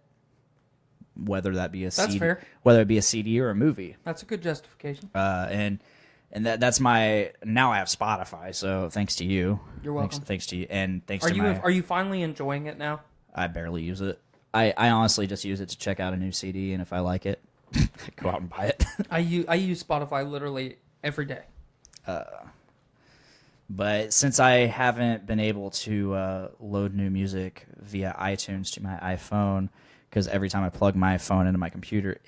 whether that be a That's CD, fair. whether it be a CD or a movie. That's a good justification. And that's my, now I have Spotify, so thanks to you. You're welcome. Thanks to you, and thanks Are to you my. are you finally enjoying it now? I barely use it. I honestly just use it to check out a new CD, and if I like it, I go out and buy it. I use Spotify literally every day. But since I haven't been able to load new music via iTunes to my iPhone, because every time I plug my phone into my computer,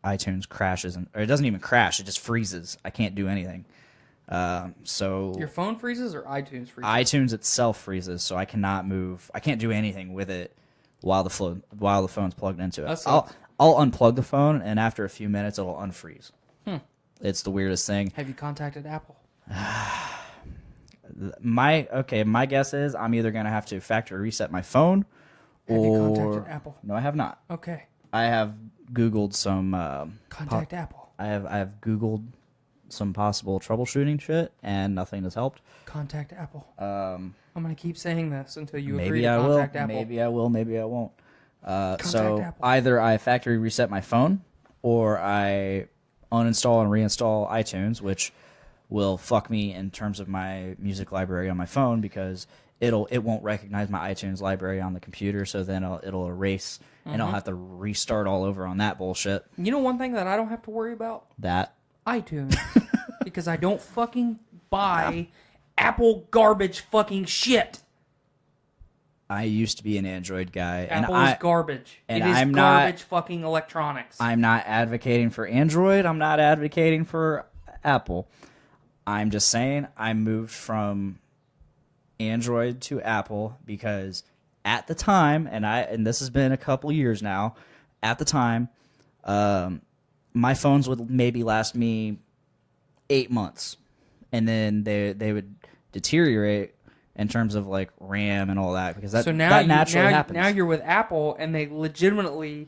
iTunes crashes, or it doesn't even crash; it just freezes. I can't do anything. So Your phone freezes or iTunes freezes? iTunes itself freezes, so I cannot move. I can't do anything with it while the phone's plugged into it. I'll unplug the phone, and after a few minutes, it'll unfreeze. It's the weirdest thing. Have you contacted Apple? My guess is I'm either gonna have to factory reset my phone, Have you contacted Apple? No, I have not. Okay. I have Googled some. Contact Apple. I have Googled some possible troubleshooting shit, and nothing has helped. Contact Apple. I'm gonna keep saying this until you agree Maybe to I will. contact Apple. Maybe I will. Maybe I won't. So Apple. either I factory reset my phone, or I uninstall and reinstall iTunes, which will fuck me in terms of my music library on my phone, because it won't recognize my iTunes library on the computer, so then it'll erase, and I'll have to restart all over on that bullshit. You know one thing that I don't have to worry about? That iTunes. Because I don't fucking buy Apple garbage fucking shit. I used to be an Android guy, Apple is garbage. and it is I'm garbage not- fucking electronics. I'm not advocating for Android. I'm not advocating for Apple. I'm just saying I moved from Android to Apple because at the time, and this has been a couple years now, at the time, my phones would maybe last me 8 months, and then they would deteriorate in terms of like RAM and all that, because that naturally happens. Now you're with Apple, and they legitimately,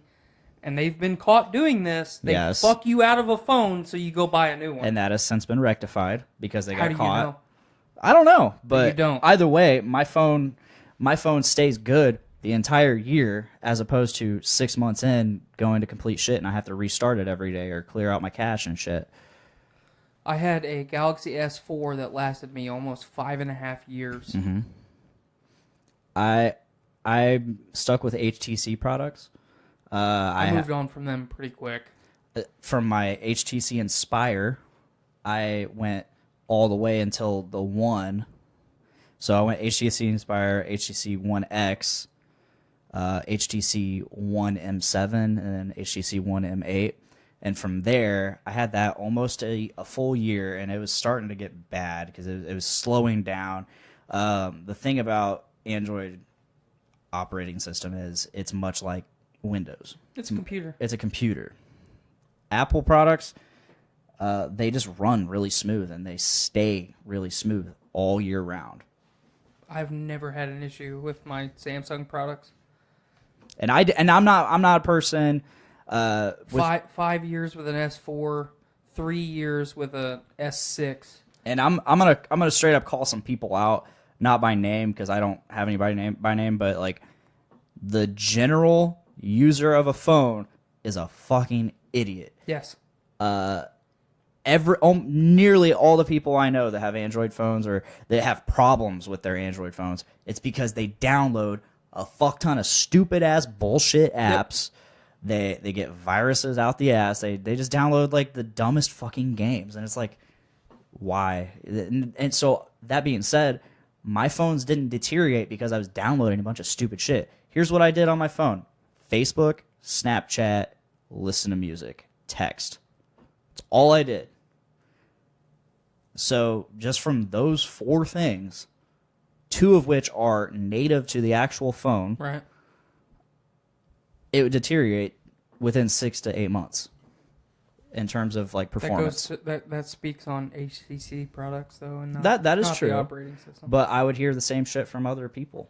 and they've been caught doing this. They Yes. fuck you out of a phone, so you go buy a new one. And that has since been rectified because they How got do you caught. know? I don't know, but You don't. either way, my phone stays good the entire year, as opposed to 6 months in going to complete shit, and I have to restart it every day or clear out my cache and shit. I had a Galaxy S4 that lasted me almost 5.5 years. Mm-hmm. I'm stuck with HTC products. I moved on from them pretty quick. From my HTC Inspire, I went all the way until the One. So I went HTC Inspire, HTC One X, HTC One M7, and then HTC One M8. And from there, I had that almost a full year, and it was starting to get bad because it was slowing down. The thing about Android operating system is it's much like Windows. It's a computer. It's a computer. Apple products, they just run really smooth, and they stay really smooth all year round. I've never had an issue with my Samsung products. And I'm not a person. 5 years with an S4, 3 years with a S6. And I'm gonna straight up call some people out, not by name because I don't have anybody by name, but like the general user of a phone is a fucking idiot. Yes. Nearly all the people I know that have Android phones or that have problems with their Android phones, it's because they download a fuck ton of stupid ass bullshit apps. Yep. They get viruses out the ass. They just download like the dumbest fucking games, and it's like, why? And so that being said, my phones didn't deteriorate because I was downloading a bunch of stupid shit. Here's what I did on my phone: Facebook, Snapchat, listen to music, text. That's all I did. So just from those 4 things, 2 of which are native to the actual phone, Right. it would deteriorate within 6 to 8 months in terms of like performance. That speaks on HTC products though, and That is not true. The operating system. But I would hear the same shit from other people,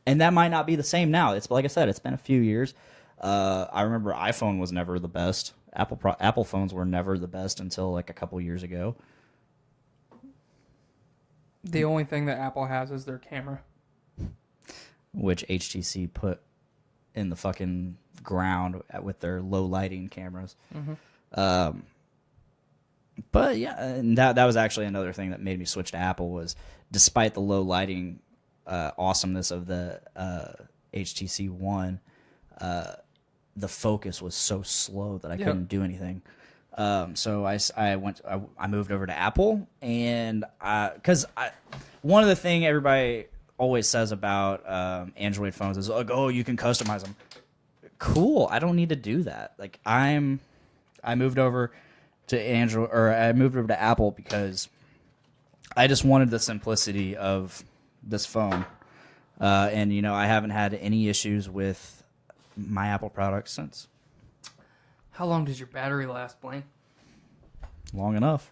and that might not be the same now. It's like I said, it's been a few years. I remember iPhone was never the best. Apple phones were never the best until like a couple years ago. The only thing that Apple has is their camera. Which HTC put in the fucking ground with their low lighting cameras. But yeah, and that was actually another thing that made me switch to Apple was despite the low lighting awesomeness of the HTC One, the focus was so slow that I couldn't do anything. So I moved over to Apple, and because one of the thing everybody always says about Android phones is like, oh, you can customize them. Cool, I don't need to do that. Like I moved over to Android, or I moved over to Apple because I just wanted the simplicity of this phone, and I haven't had any issues with my Apple products since. How long does your battery last, Blaine? Long enough.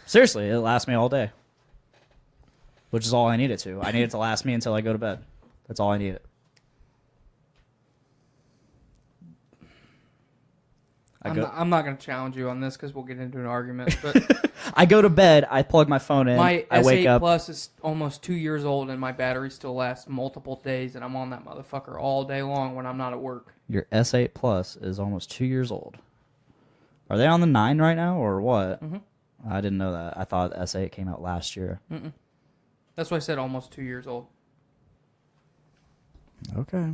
Seriously, it lasts me all day, which is all I need it to. I need it to last me until I go to bed. That's all I need it. I'm not going to challenge you on this because we'll get into an argument. But I go to bed, I plug my phone in, my I wake S8 up. Plus is almost 2 years old, and my battery still lasts multiple days, and I'm on that motherfucker all day long when I'm not at work. Your S8 Plus is almost 2 years old. Are they on the 9 right now, or what? Mm-hmm. I didn't know that. I thought S8 came out last year. Mm-mm. That's why I said almost 2 years old. Okay.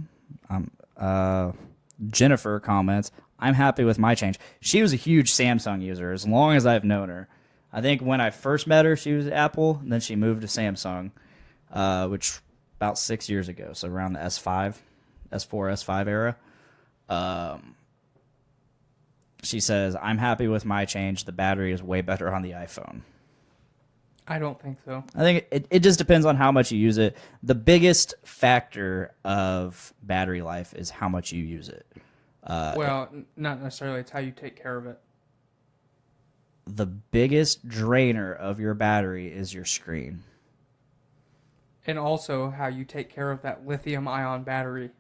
Jennifer comments, I'm happy with my change. She was a huge Samsung user as long as I've known her. I think when I first met her, she was Apple, and then she moved to Samsung, which about 6 years ago, so around the S4, S5 era. She says, I'm happy with my change. The battery is way better on the iPhone. I don't think so. I think it just depends on how much you use it. The biggest factor of battery life is how much you use it. Well, not necessarily. It's how you take care of it. The biggest drainer of your battery is your screen. And also how you take care of that lithium-ion battery.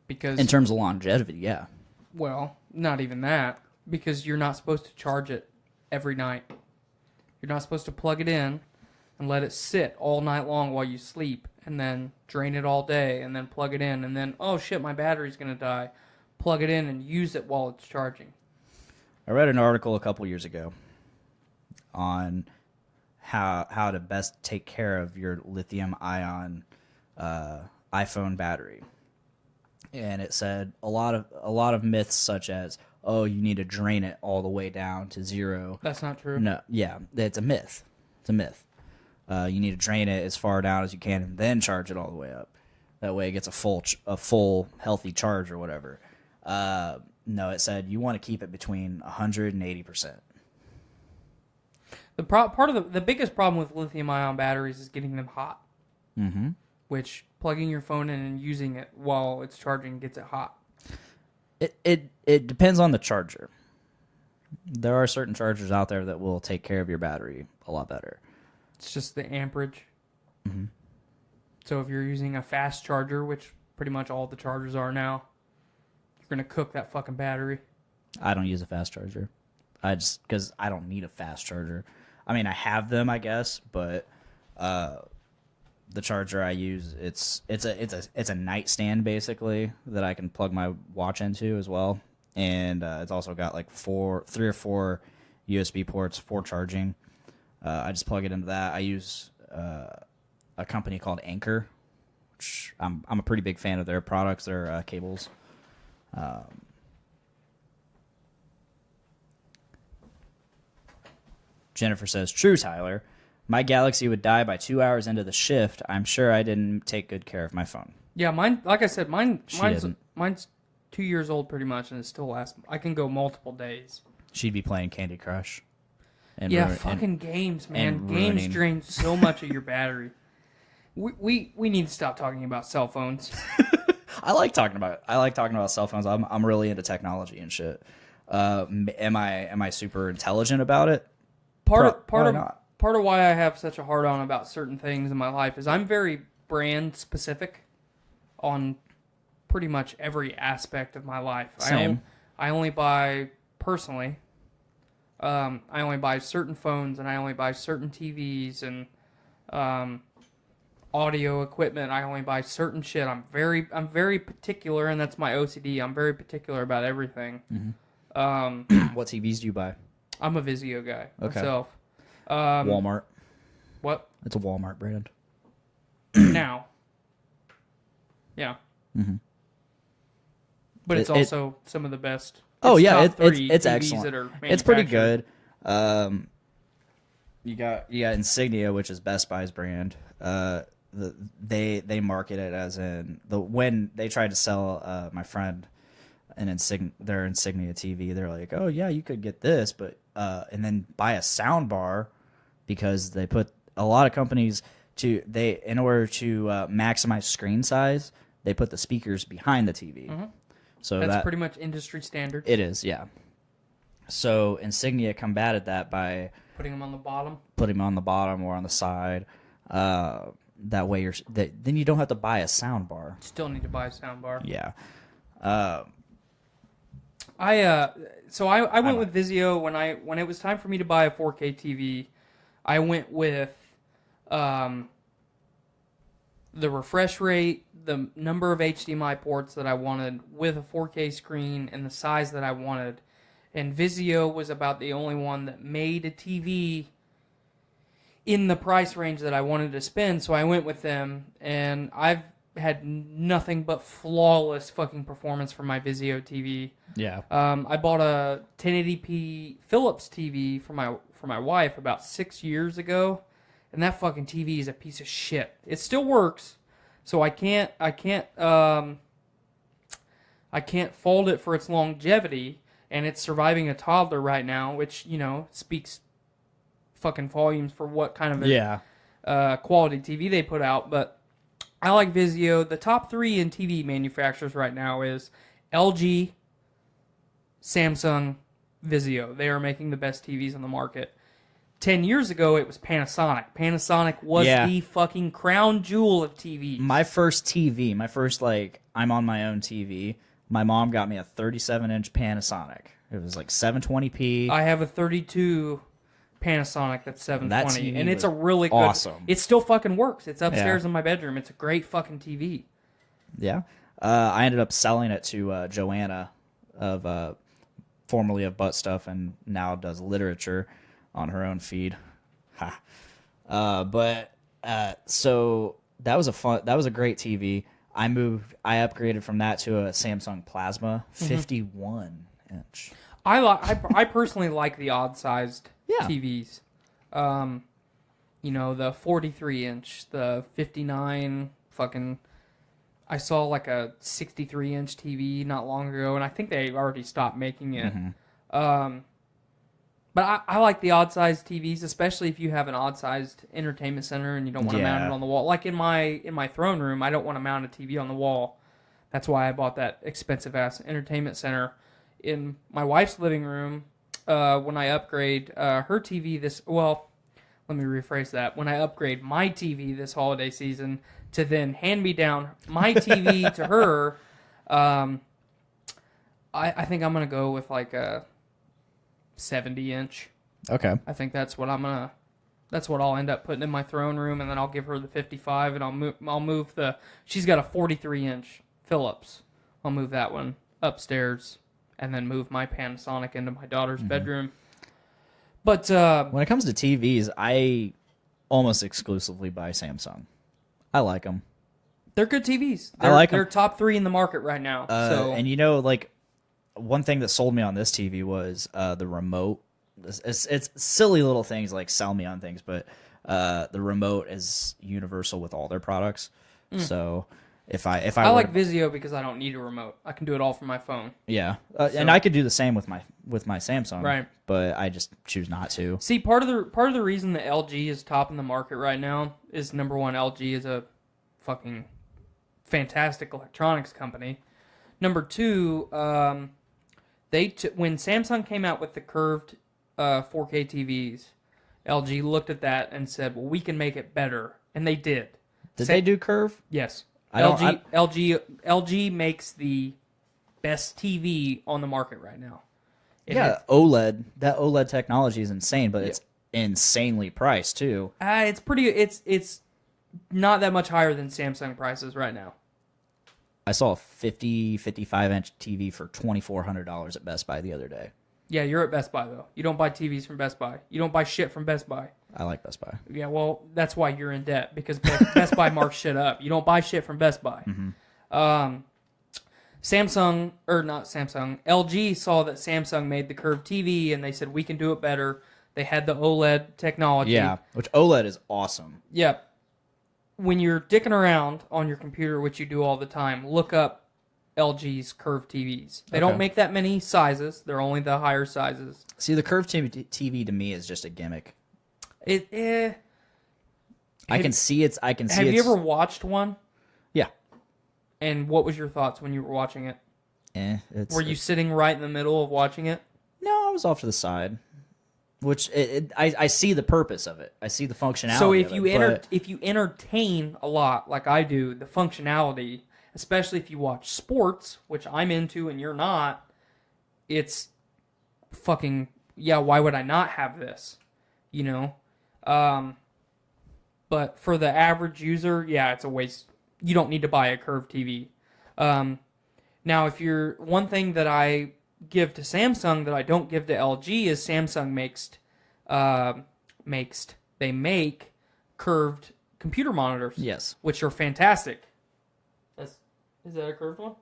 Because In terms of longevity, yeah. Well, not even that. Because you're not supposed to charge it every night. You're not supposed to plug it in and let it sit all night long while you sleep and then drain it all day and then plug it in and then, oh shit, my battery's going to die. Plug it in and use it while it's charging. I read an article a couple years ago on how to best take care of your lithium-ion iPhone battery. And it said a lot of myths such as, oh, you need to drain it all the way down to zero. That's not true. No, yeah, it's a myth. It's a myth. You need to drain it as far down as you can and then charge it all the way up. That way it gets a full healthy charge or whatever. No, it said you want to keep it between 100 and 80%. Part of the biggest problem with lithium-ion batteries is getting them hot. Mm-hmm. Which plugging your phone in and using it while it's charging gets it hot. It depends on the charger. There are certain chargers out there that will take care of your battery a lot better. It's just the amperage. Mm-hmm. So if you're using a fast charger, which pretty much all the chargers are now, you're going to cook that fucking battery. I don't use a fast charger. Because I don't need a fast charger. I mean, I have them, I guess, but the charger I use, it's a nightstand basically that I can plug my watch into as well, and it's also got like 3 or 4 USB ports for charging. I just plug it into that. I use a company called Anchor, which I'm a pretty big fan of their products, their cables. Jennifer says, "True, Tyler. My Galaxy would die by 2 hours into the shift. I'm sure I didn't take good care of my phone." Yeah, mine. Like I said, mine's didn't. 2 years old pretty much, and it still lasts. I can go multiple days. She'd be playing Candy Crush. And Yeah, fucking games, man. and Games ruining- drain so much of your battery. We need to stop talking about cell phones. I like talking about cell phones. I'm really into technology and shit. Am I super intelligent about it? Part Probably of not. part of why I have such a hard on about certain things in my life is I'm very brand specific on pretty much every aspect of my life. Same. I only buy personally. I only buy certain phones and I only buy certain TVs and audio equipment. I only buy certain shit. I'm very particular, and that's my OCD. I'm very particular about everything. What TVs do you buy? I'm a Vizio guy Okay. myself. Walmart. What? It's a Walmart brand. Now. Yeah. But it's also some of the best. Oh yeah, top three it's TVs excellent. that are It's pretty manufactured. good. You got Insignia, which is Best Buy's brand. They market it as in when they tried to sell my friend their Insignia TV. They're like, oh yeah, you could get this, but and then buy a sound bar, because they put a lot of companies in order to maximize screen size, they put the speakers behind the TV. So That's pretty much industry standard. It is, yeah. So Insignia combated that by Putting them on the bottom. putting them on the bottom or on the side. That way then you don't have to buy a sound bar. Still need to buy a sound bar. Yeah. I went with Vizio when it was time for me to buy a 4K TV. I went with the refresh rate, the number of HDMI ports that I wanted with a 4K screen, and the size that I wanted. And Vizio was about the only one that made a TV in the price range that I wanted to spend, so I went with them, and I've had nothing but flawless fucking performance from my Vizio TV. Yeah. I bought a 1080p Philips TV for my wife about 6 years ago, and that fucking TV is a piece of shit. It still works, so I can't fault it for its longevity, and it's surviving a toddler right now, which, speaks fucking volumes for what kind of quality TV they put out. But I like Vizio. The top three in TV manufacturers right now is LG, Samsung, Vizio. They are making the best TVs on the market. 10 years ago, it was Panasonic. Panasonic was the fucking crown jewel of TVs. My first I'm on my own TV, my mom got me a 37-inch Panasonic. It was like 720p. I have a 32 Panasonic that's 720, that and it's a really good. Awesome. It still fucking works. It's upstairs in my bedroom. It's a great fucking TV. Yeah. I ended up selling it to Joanna, formerly of Butt Stuff, and now does literature on her own feed. So that was a great TV. I upgraded from that to a Samsung Plasma 51 inch. I personally like the odd-sized Yeah. TVs. The 43 inch, the 59 fucking. I saw like a 63 inch TV not long ago, and I think they already stopped making it. But I like the odd-sized TVs, especially if you have an odd-sized entertainment center and you don't want to mount it on the wall. Like in my throne room, I don't want to mount a TV on the wall. That's why I bought that expensive-ass entertainment center. In my wife's living room, when I upgrade her TV let me rephrase that. When I upgrade my TV this holiday season to then hand me down my TV to her, I think I'm going to go with like a 70-inch. Okay. I think that's what I'll end up putting in my throne room, and then I'll give her the 55, and I'll move she's got a 43-inch Philips. I'll move that one upstairs, and then move my Panasonic into my daughter's bedroom. But when it comes to TVs, I almost exclusively buy Samsung. I like them. They're good TVs. They're top 3 in the market right now. And one thing that sold me on this TV was the remote. It's silly little things like sell me on things, but the remote is universal with all their products. So if I like Vizio because I don't need a remote. I can do it all from my phone. Yeah, and I could do the same with my Samsung, right? But I just choose not to. See, part of the reason that LG is top in the market right now is, number one, LG is a fucking fantastic electronics company. Number two, when Samsung came out with the curved 4K TVs, LG looked at that and said, "Well, we can make it better," and they did. Did they do curve? Yes. LG makes the best TV on the market right now. OLED. That OLED technology is insane, but it's insanely priced too. It's not that much higher than Samsung prices right now. I saw a 55-inch TV for $2,400 at Best Buy the other day. Yeah, you're at Best Buy, though. You don't buy TVs from Best Buy. You don't buy shit from Best Buy. I like Best Buy. Yeah, well, that's why you're in debt, because Best Buy marks shit up. You don't buy shit from Best Buy. Mm-hmm. LG saw that Samsung made the curved TV, and they said, we can do it better. They had the OLED technology. Yeah, which OLED is awesome. Yeah. When you're dicking around on your computer, which you do all the time, look up LG's curved TVs. They don't make that many sizes. They're only the higher sizes. See, the curved TV to me is just a gimmick. I can see it's. Have you ever watched one? Yeah. And what was your thoughts when you were watching it? Were you sitting right in the middle of watching it? No, I was off to the side. Which I see the purpose of it. I see the functionality. So if you entertain a lot, like I do, the functionality, especially if you watch sports, which I'm into and you're not, it's fucking yeah. Why would I not have this? You know, but for the average user, yeah, it's a waste. You don't need to buy a curved TV. Now, if you're one thing that I give to Samsung that I don't give to LG is Samsung make curved computer monitors. Yes, which are fantastic. Is that a curved one?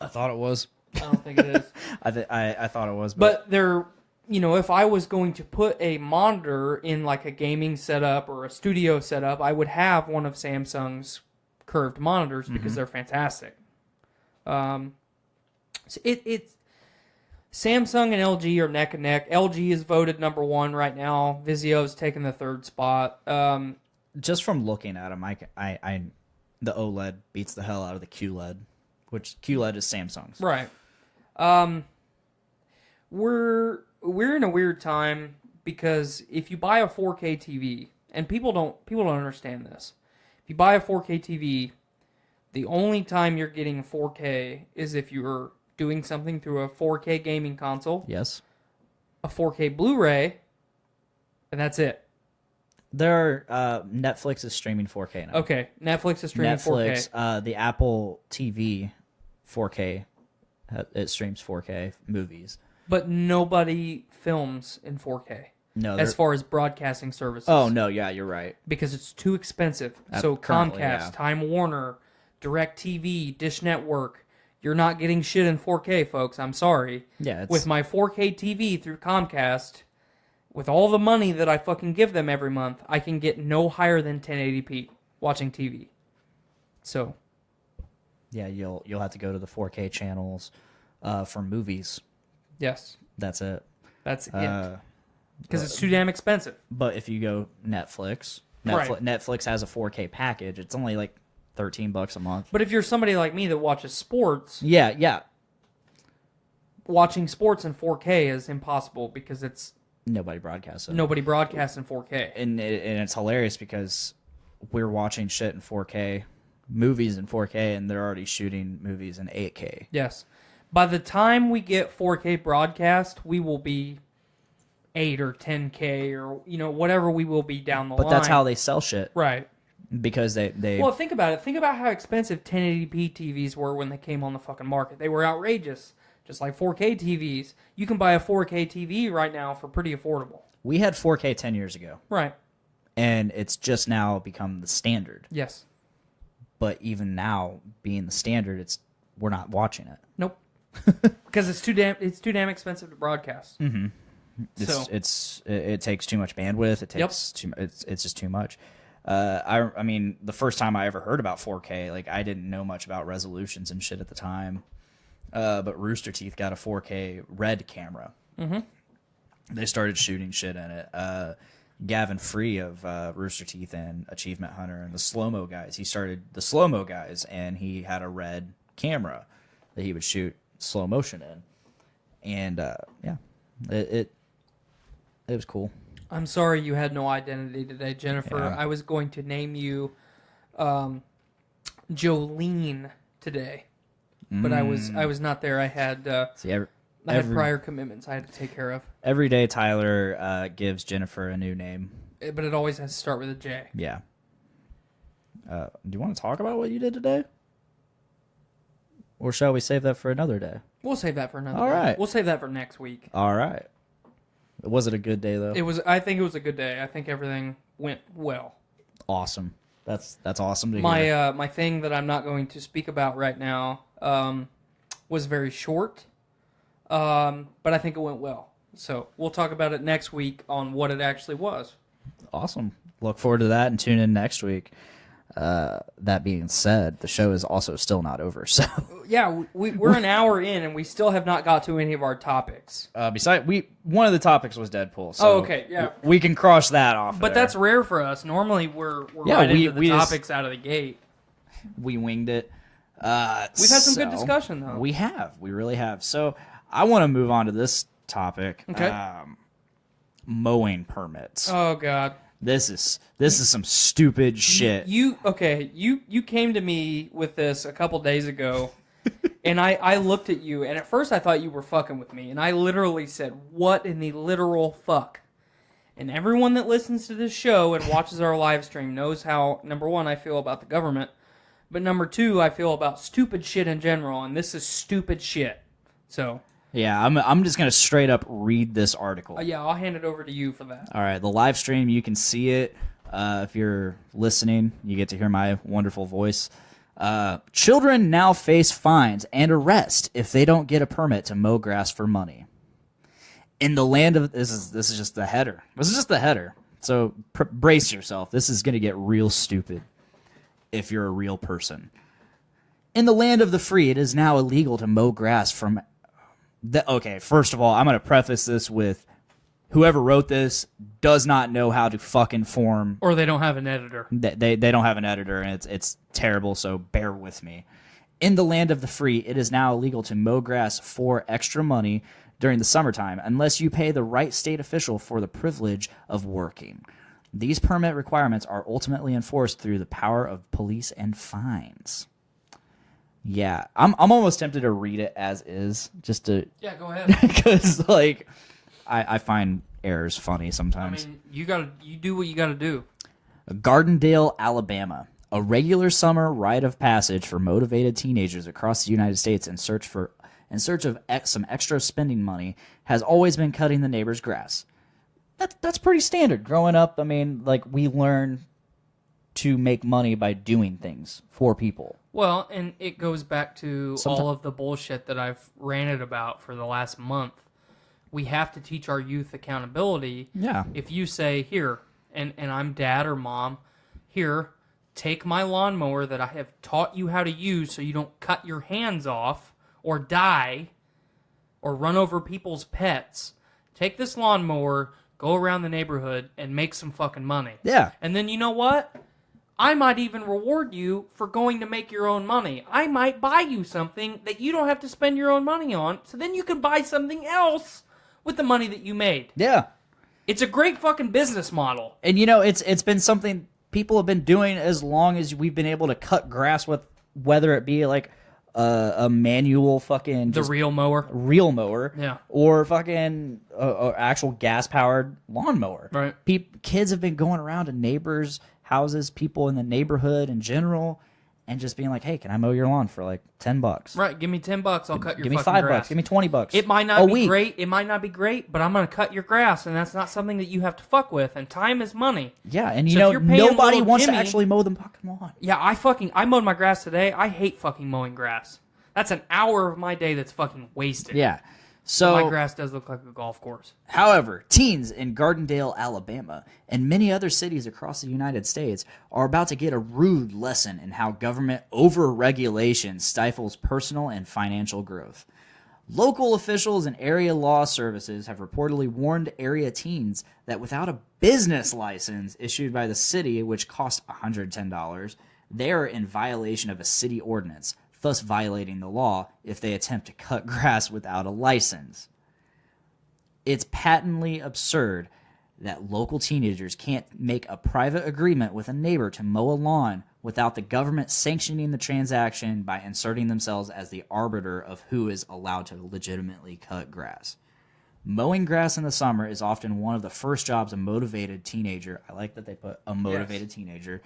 I thought it was. I don't think it is. I thought it was, but they're, you know, if I was going to put a monitor in like a gaming setup or a studio setup, I would have one of Samsung's curved monitors because they're fantastic. So it's Samsung and LG are neck and neck. LG is voted number one right now. Vizio's taking the third spot. Just from looking at them, the OLED beats the hell out of the QLED, which QLED is Samsung's. Right. We're in a weird time because if you buy a 4K TV, and people don't understand this. If you buy a 4K TV, the only time you're getting 4K is if you're doing something through a 4K gaming console. Yes. A 4K Blu-ray, and that's it. Netflix is streaming 4K now. Okay, Netflix is streaming 4K. The Apple TV 4K, it streams 4K movies. But nobody films in 4K. No, as far as broadcasting services. Oh no, yeah, you're right. Because it's too expensive. So Comcast, Time Warner, DirecTV, Dish Network, you're not getting shit in 4K, folks. I'm sorry. Yeah, with my 4K TV through Comcast, with all the money that I fucking give them every month, I can get no higher than 1080p watching TV. So, yeah, you'll have to go to the 4K channels for movies. Yes, that's it. That's it. Because it's too damn expensive. But if you go Netflix has a 4K package. It's only like $13 a month. But if you're somebody like me that watches sports, yeah, watching sports in 4K is impossible because it's nobody broadcasts it. Nobody broadcasts in 4K, and it's hilarious because we're watching shit in 4K, movies in 4K, and they're already shooting movies in 8K. Yes, by the time we get 4K broadcast, we will be 8 or 10K or whatever we will be down the line. But that's how they sell shit, right? Because they well, think about it. Think about how expensive 1080p TVs were when they came on the fucking market. They were outrageous. Just like 4K TVs. You can buy a 4K TV right now for pretty affordable. We had 4K 10 years ago. Right. And it's just now become the standard. Yes. But even now, being the standard, we're not watching it. Nope. Because it's too damn expensive to broadcast. Mm-hmm. It takes too much bandwidth. It takes it's just too much. I mean, the first time I ever heard about 4K, like I didn't know much about resolutions and shit at the time. But Rooster Teeth got a 4K RED camera. Mm-hmm. They started shooting shit in it. Gavin Free of Rooster Teeth and Achievement Hunter and the Slow-Mo guys. He started the Slow-Mo guys, and he had a RED camera that he would shoot slow motion in. And yeah, it was cool. I'm sorry you had no identity today, Jennifer. Yeah. I was going to name you Jolene today. But I was not there. I had prior commitments I had to take care of. Every day Tyler gives Jennifer a new name. But it always has to start with a J. Yeah. Do you want to talk about what you did today? Or shall we save that for another day? We'll save that for another All day. right. We'll save that for next week. All right. Was it a good day, though? I think it was a good day. I think everything went well. Awesome. That's awesome to hear. My thing that I'm not going to speak about right now was very short, but I think it went well. So we'll talk about it next week on what it actually was. Awesome. Look forward to that and tune in next week. That being said, the show is also still not over. So yeah, we're an hour in and we still have not got to any of our topics. One of the topics was Deadpool. So okay, yeah, we can cross that off. But there. that's rare for us. Normally, we're right into the topics out of the gate. We winged it. We've had some good discussion though. We really have. So I want to move on to this topic. Okay. Mowing permits. Oh God. This is some stupid shit. You came to me with this a couple days ago, and I looked at you, and at first I thought you were fucking with me, and I literally said, "What in the literal fuck?" And everyone that listens to this show and watches our live stream knows how, number one, I feel about the government, but number two, I feel about stupid shit in general, and this is stupid shit. So. Yeah, I'm just going to straight up read this article. Yeah, I'll hand it over to you for that. All right, the live stream, you can see it. If you're listening, you get to hear my wonderful voice. Children now face fines and arrest if they don't get a permit to mow grass for money. In the land of... This is just the header. This is just the header. So brace yourself. This is going to get real stupid if you're a real person. In the land of the free, it is now illegal to mow grass from... Okay, first of all, I'm going to preface this with whoever wrote this does not know how to fucking form. Or they don't have an editor. They don't have an editor, and it's terrible, so bear with me. In the land of the free, it is now illegal to mow grass for extra money during the summertime unless you pay the right state official for the privilege of working. These permit requirements are ultimately enforced through the power of police and fines. Yeah, I'm almost tempted to read it as is, just to... Yeah, go ahead. Because, like, I find errors funny sometimes. I mean, you do what you gotta do. Gardendale, Alabama. A regular summer rite of passage for motivated teenagers across the United States in search of some extra spending money has always been cutting the neighbor's grass. That's pretty standard. Growing up, I mean, like, we learn to make money by doing things for people. Well, and it goes back to all of the bullshit that I've ranted about for the last month. We have to teach our youth accountability. Yeah. If you say, here, and I'm dad or mom, here, take my lawnmower that I have taught you how to use so you don't cut your hands off or die or run over people's pets. Take this lawnmower, go around the neighborhood, and make some fucking money. Yeah. And then you know what? I might even reward you for going to make your own money. I might buy you something that you don't have to spend your own money on, so then you can buy something else with the money that you made. Yeah. It's a great fucking business model. And, you know, it's been something people have been doing as long as we've been able to cut grass with, whether it be, like, a manual fucking... The real mower. Real mower. Yeah. Or fucking actual gas-powered lawnmower. Right. Kids have been going around to neighbors' houses, people in the neighborhood in general, and just being like, hey, can I mow your lawn for like $10? Right, give me $10, I'll cut your give me fucking $5, grass. give me $20. It might not be great, but I'm going to cut your grass, and that's not something that you have to fuck with, and time is money. Yeah, and So you if know, you're paying nobody little wants Jimmy- to actually mow the fucking lawn. Yeah, I mowed my grass today. I hate fucking mowing grass. That's an hour of my day that's fucking wasted. Yeah. So, my grass does look like a golf course. However, teens in Gardendale, Alabama, and many other cities across the United States are about to get a rude lesson in how government overregulation stifles personal and financial growth. Local officials and area law services have reportedly warned area teens that without a business license issued by the city, which costs $110, they are in violation of a city ordinance, thus violating the law if they attempt to cut grass without a license. It's patently absurd that local teenagers can't make a private agreement with a neighbor to mow a lawn without the government sanctioning the transaction by inserting themselves as the arbiter of who is allowed to legitimately cut grass. Mowing grass in the summer is often one of the first jobs a motivated teenager, I like that they put a motivated teenager,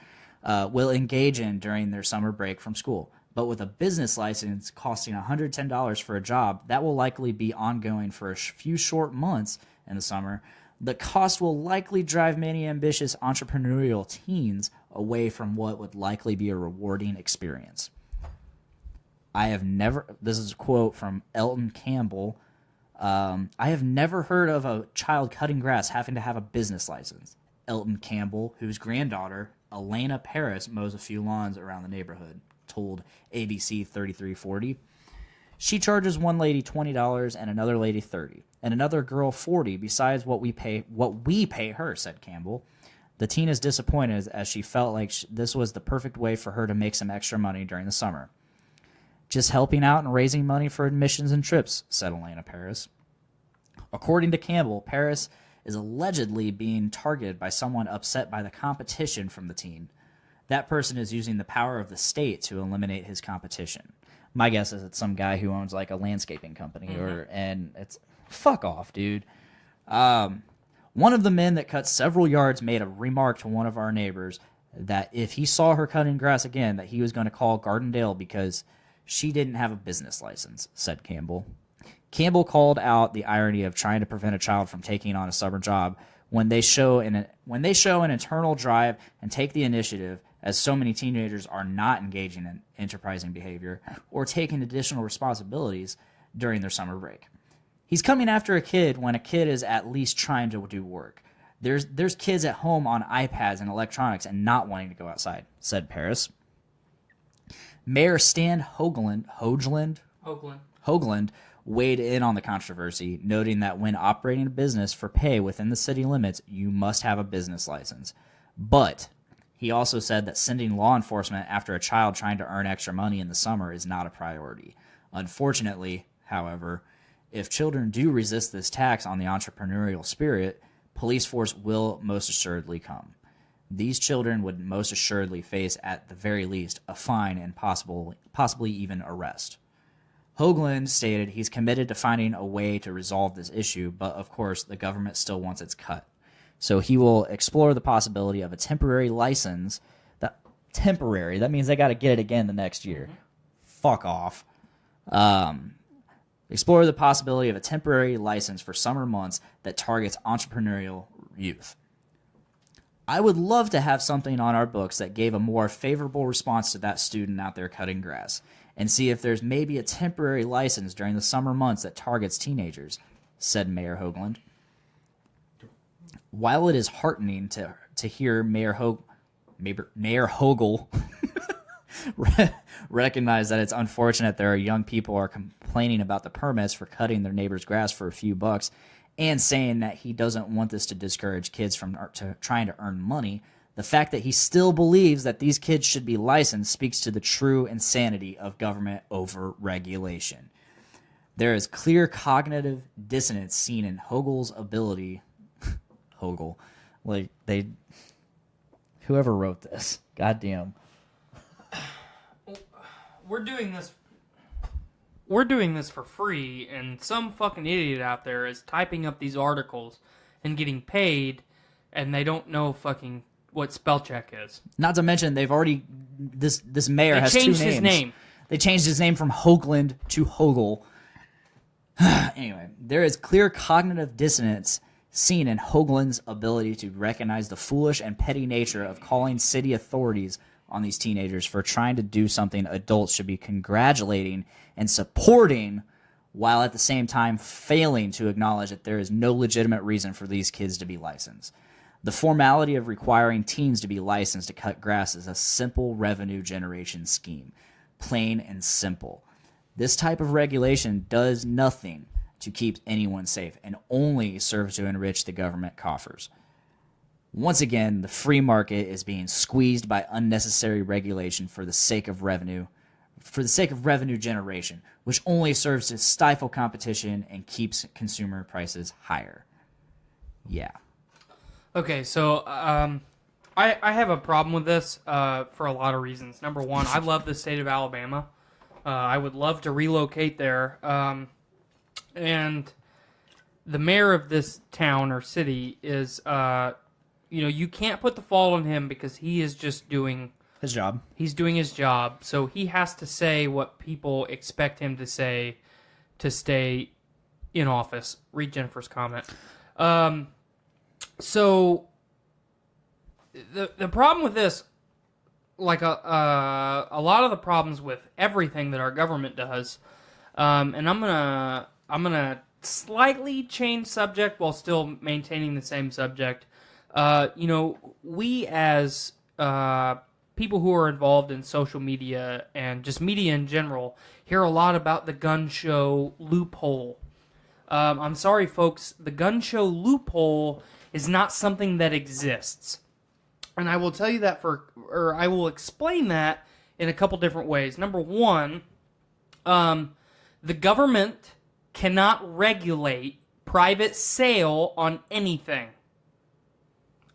will engage in during their summer break from school. But with a business license costing $110 for a job, that will likely be ongoing for a few short months in the summer. The cost will likely drive many ambitious entrepreneurial teens away from what would likely be a rewarding experience. This is a quote from Elton Campbell. I have never heard of a child cutting grass having to have a business license. Elton Campbell, whose granddaughter, Elena Paris, mows a few lawns around the neighborhood, told ABC 3340. She charges one lady $20 and another lady $30, and another girl $40 besides what we pay her, said Campbell. The teen is disappointed as she felt like this was the perfect way for her to make some extra money during the summer. Just helping out and raising money for admissions and trips, said Elena Paris. According to Campbell, Paris is allegedly being targeted by someone upset by the competition from the teen. That person is using the power of the state to eliminate his competition. My guess is it's some guy who owns like a landscaping company, and it's fuck off, dude. One of the men that cut several yards made a remark to one of our neighbors that if he saw her cutting grass again, that he was going to call Gardendale because she didn't have a business license, said Campbell. Campbell called out the irony of trying to prevent a child from taking on a summer job when they show an internal drive and take the initiative, as so many teenagers are not engaging in enterprising behavior or taking additional responsibilities during their summer break. He's coming after a kid when a kid is at least trying to do work. There's kids at home on iPads and electronics and not wanting to go outside, said Paris. Mayor Stan Hoagland weighed in on the controversy, noting that when operating a business for pay within the city limits, you must have a business license. But he also said that sending law enforcement after a child trying to earn extra money in the summer is not a priority. Unfortunately, however, if children do resist this tax on the entrepreneurial spirit, police force will most assuredly come. These children would most assuredly face, at the very least, a fine and possibly even arrest. Hoagland stated he's committed to finding a way to resolve this issue, but of course the government still wants its cut. So he will explore the possibility of a temporary license. That means they got to get it again the next year. Fuck off. Explore the possibility of a temporary license for summer months that targets entrepreneurial youth. I would love to have something on our books that gave a more favorable response to that student out there cutting grass, and see if there's maybe a temporary license during the summer months that targets teenagers, said Mayor Hoagland. While it is heartening to hear Mayor Hogle recognize that it's unfortunate there are young people who are complaining about the permits for cutting their neighbor's grass for a few bucks, and saying that he doesn't want this to discourage kids from trying to earn money, the fact that he still believes that these kids should be licensed speaks to the true insanity of government overregulation. There is clear cognitive dissonance seen in Hoagle's ability. Whoever wrote this, goddamn. We're doing this for free, and some fucking idiot out there is typing up these articles and getting paid, and they don't know fucking what spell check is. Not to mention, they've already this mayor has two names. They changed his name. They changed his name from Hoagland to Hogle. Anyway, there is clear cognitive dissonance seen in Hoagland's ability to recognize the foolish and petty nature of calling city authorities on these teenagers for trying to do something adults should be congratulating and supporting, while at the same time failing to acknowledge that there is no legitimate reason for these kids to be licensed. The formality of requiring teens to be licensed to cut grass is a simple revenue generation scheme. Plain and simple. This type of regulation does nothing to keep anyone safe and only serves to enrich the government coffers. Once again, the free market is being squeezed by unnecessary regulation for the sake of revenue generation, which only serves to stifle competition and keeps consumer prices higher. Yeah. Okay, so I have a problem with this for a lot of reasons. Number one, I love the state of Alabama. I would love to relocate there. And the mayor of this town or city is you can't put the fault on him because he is just doing his job. He's doing his job, so he has to say what people expect him to say to stay in office. Read Jennifer's comment. So the problem with this, like a lot of the problems with everything that our government does, and I'm gonna slightly change subject while still maintaining the same subject. We as people who are involved in social media and just media in general hear a lot about the gun show loophole. I'm sorry, folks, the gun show loophole is not something that exists. And I will tell you that I will explain that in a couple different ways. Number one, the government cannot regulate private sale on anything.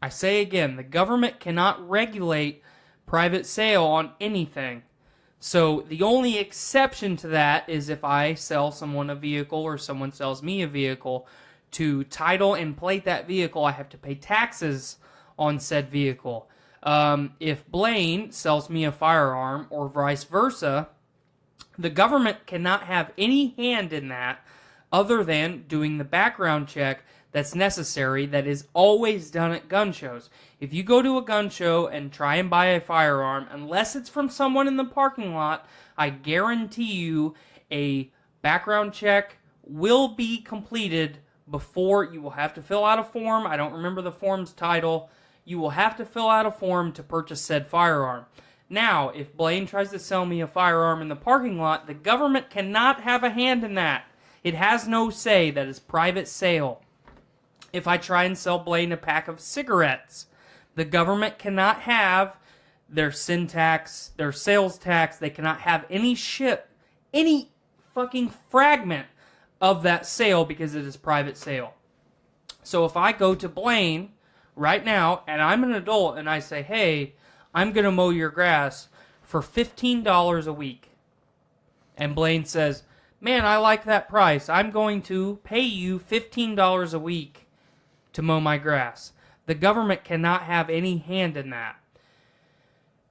I say again, the government cannot regulate private sale on anything. So the only exception to that is if I sell someone a vehicle or someone sells me a vehicle. To title and plate that vehicle, I have to pay taxes on said vehicle. If Blaine sells me a firearm or vice versa, the government cannot have any hand in that other than doing the background check that's necessary, that is always done at gun shows. If you go to a gun show and try and buy a firearm, unless it's from someone in the parking lot, I guarantee you a background check will be completed before. You will have to fill out a form. I don't remember the form's title. You will have to fill out a form to purchase said firearm. Now, if Blaine tries to sell me a firearm in the parking lot, the government cannot have a hand in that. It has no say. That is private sale. If I try and sell Blaine a pack of cigarettes, the government cannot have their sin tax, their sales tax. They cannot have any fucking fragment of that sale because it is private sale. So if I go to Blaine right now and I'm an adult and I say, hey, I'm going to mow your grass for $15 a week. And Blaine says, man, I like that price. I'm going to pay you $15 a week to mow my grass. The government cannot have any hand in that.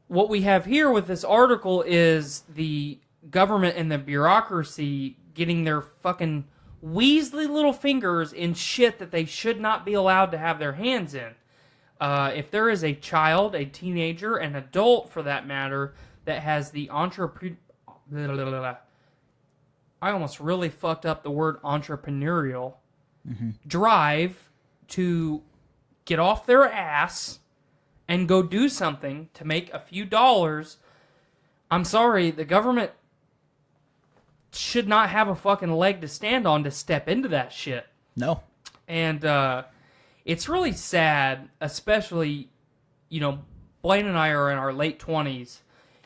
What we have here with this article is the government and the bureaucracy getting their fucking weaselly little fingers in shit that they should not be allowed to have their hands in. If there is a child, a teenager, an adult for that matter, that has the I almost really fucked up the word entrepreneurial drive to get off their ass and go do something to make a few dollars, I'm sorry, the government should not have a fucking leg to stand on to step into that shit. No. And it's really sad, especially, Blaine and I are in our late 20s.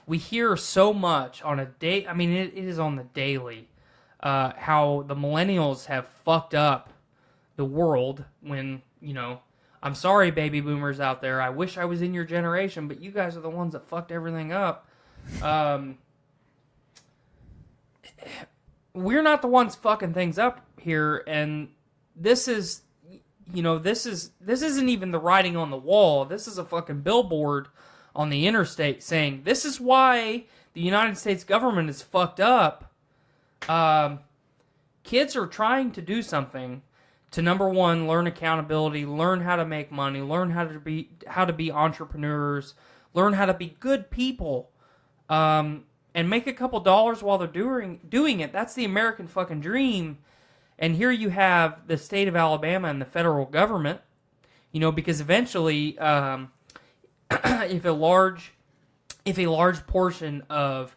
We hear so much on a day, it is on the daily, how the millennials have fucked up the world when, I'm sorry, baby boomers out there. I wish I was in your generation, but you guys are the ones that fucked everything up. We're not the ones fucking things up here, and this is, this isn't even the writing on the wall. This is a fucking billboard on the interstate saying, this is why the United States government is fucked up. Kids are trying to do something to, number one, learn accountability, learn how to make money, learn how to be entrepreneurs, learn how to be good people, and make a couple dollars while they're doing it. That's the American fucking dream. And here you have the state of Alabama and the federal government, because eventually, if a large portion of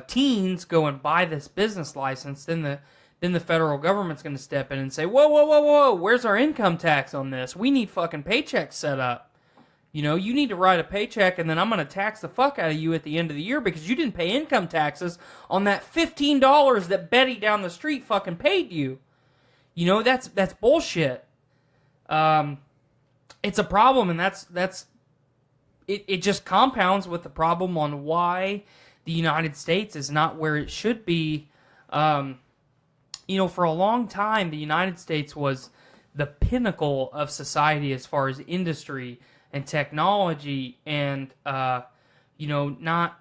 teens go and buy this business license, then the federal government's going to step in and say, whoa, where's our income tax on this? We need fucking paychecks set up. You need to write a paycheck, and then I'm going to tax the fuck out of you at the end of the year because you didn't pay income taxes on that $15 that Betty down the street fucking paid you. That's bullshit. It's a problem, and it just compounds with the problem on why the United States is not where it should be. For a long time, the United States was the pinnacle of society as far as industry and technology, and not.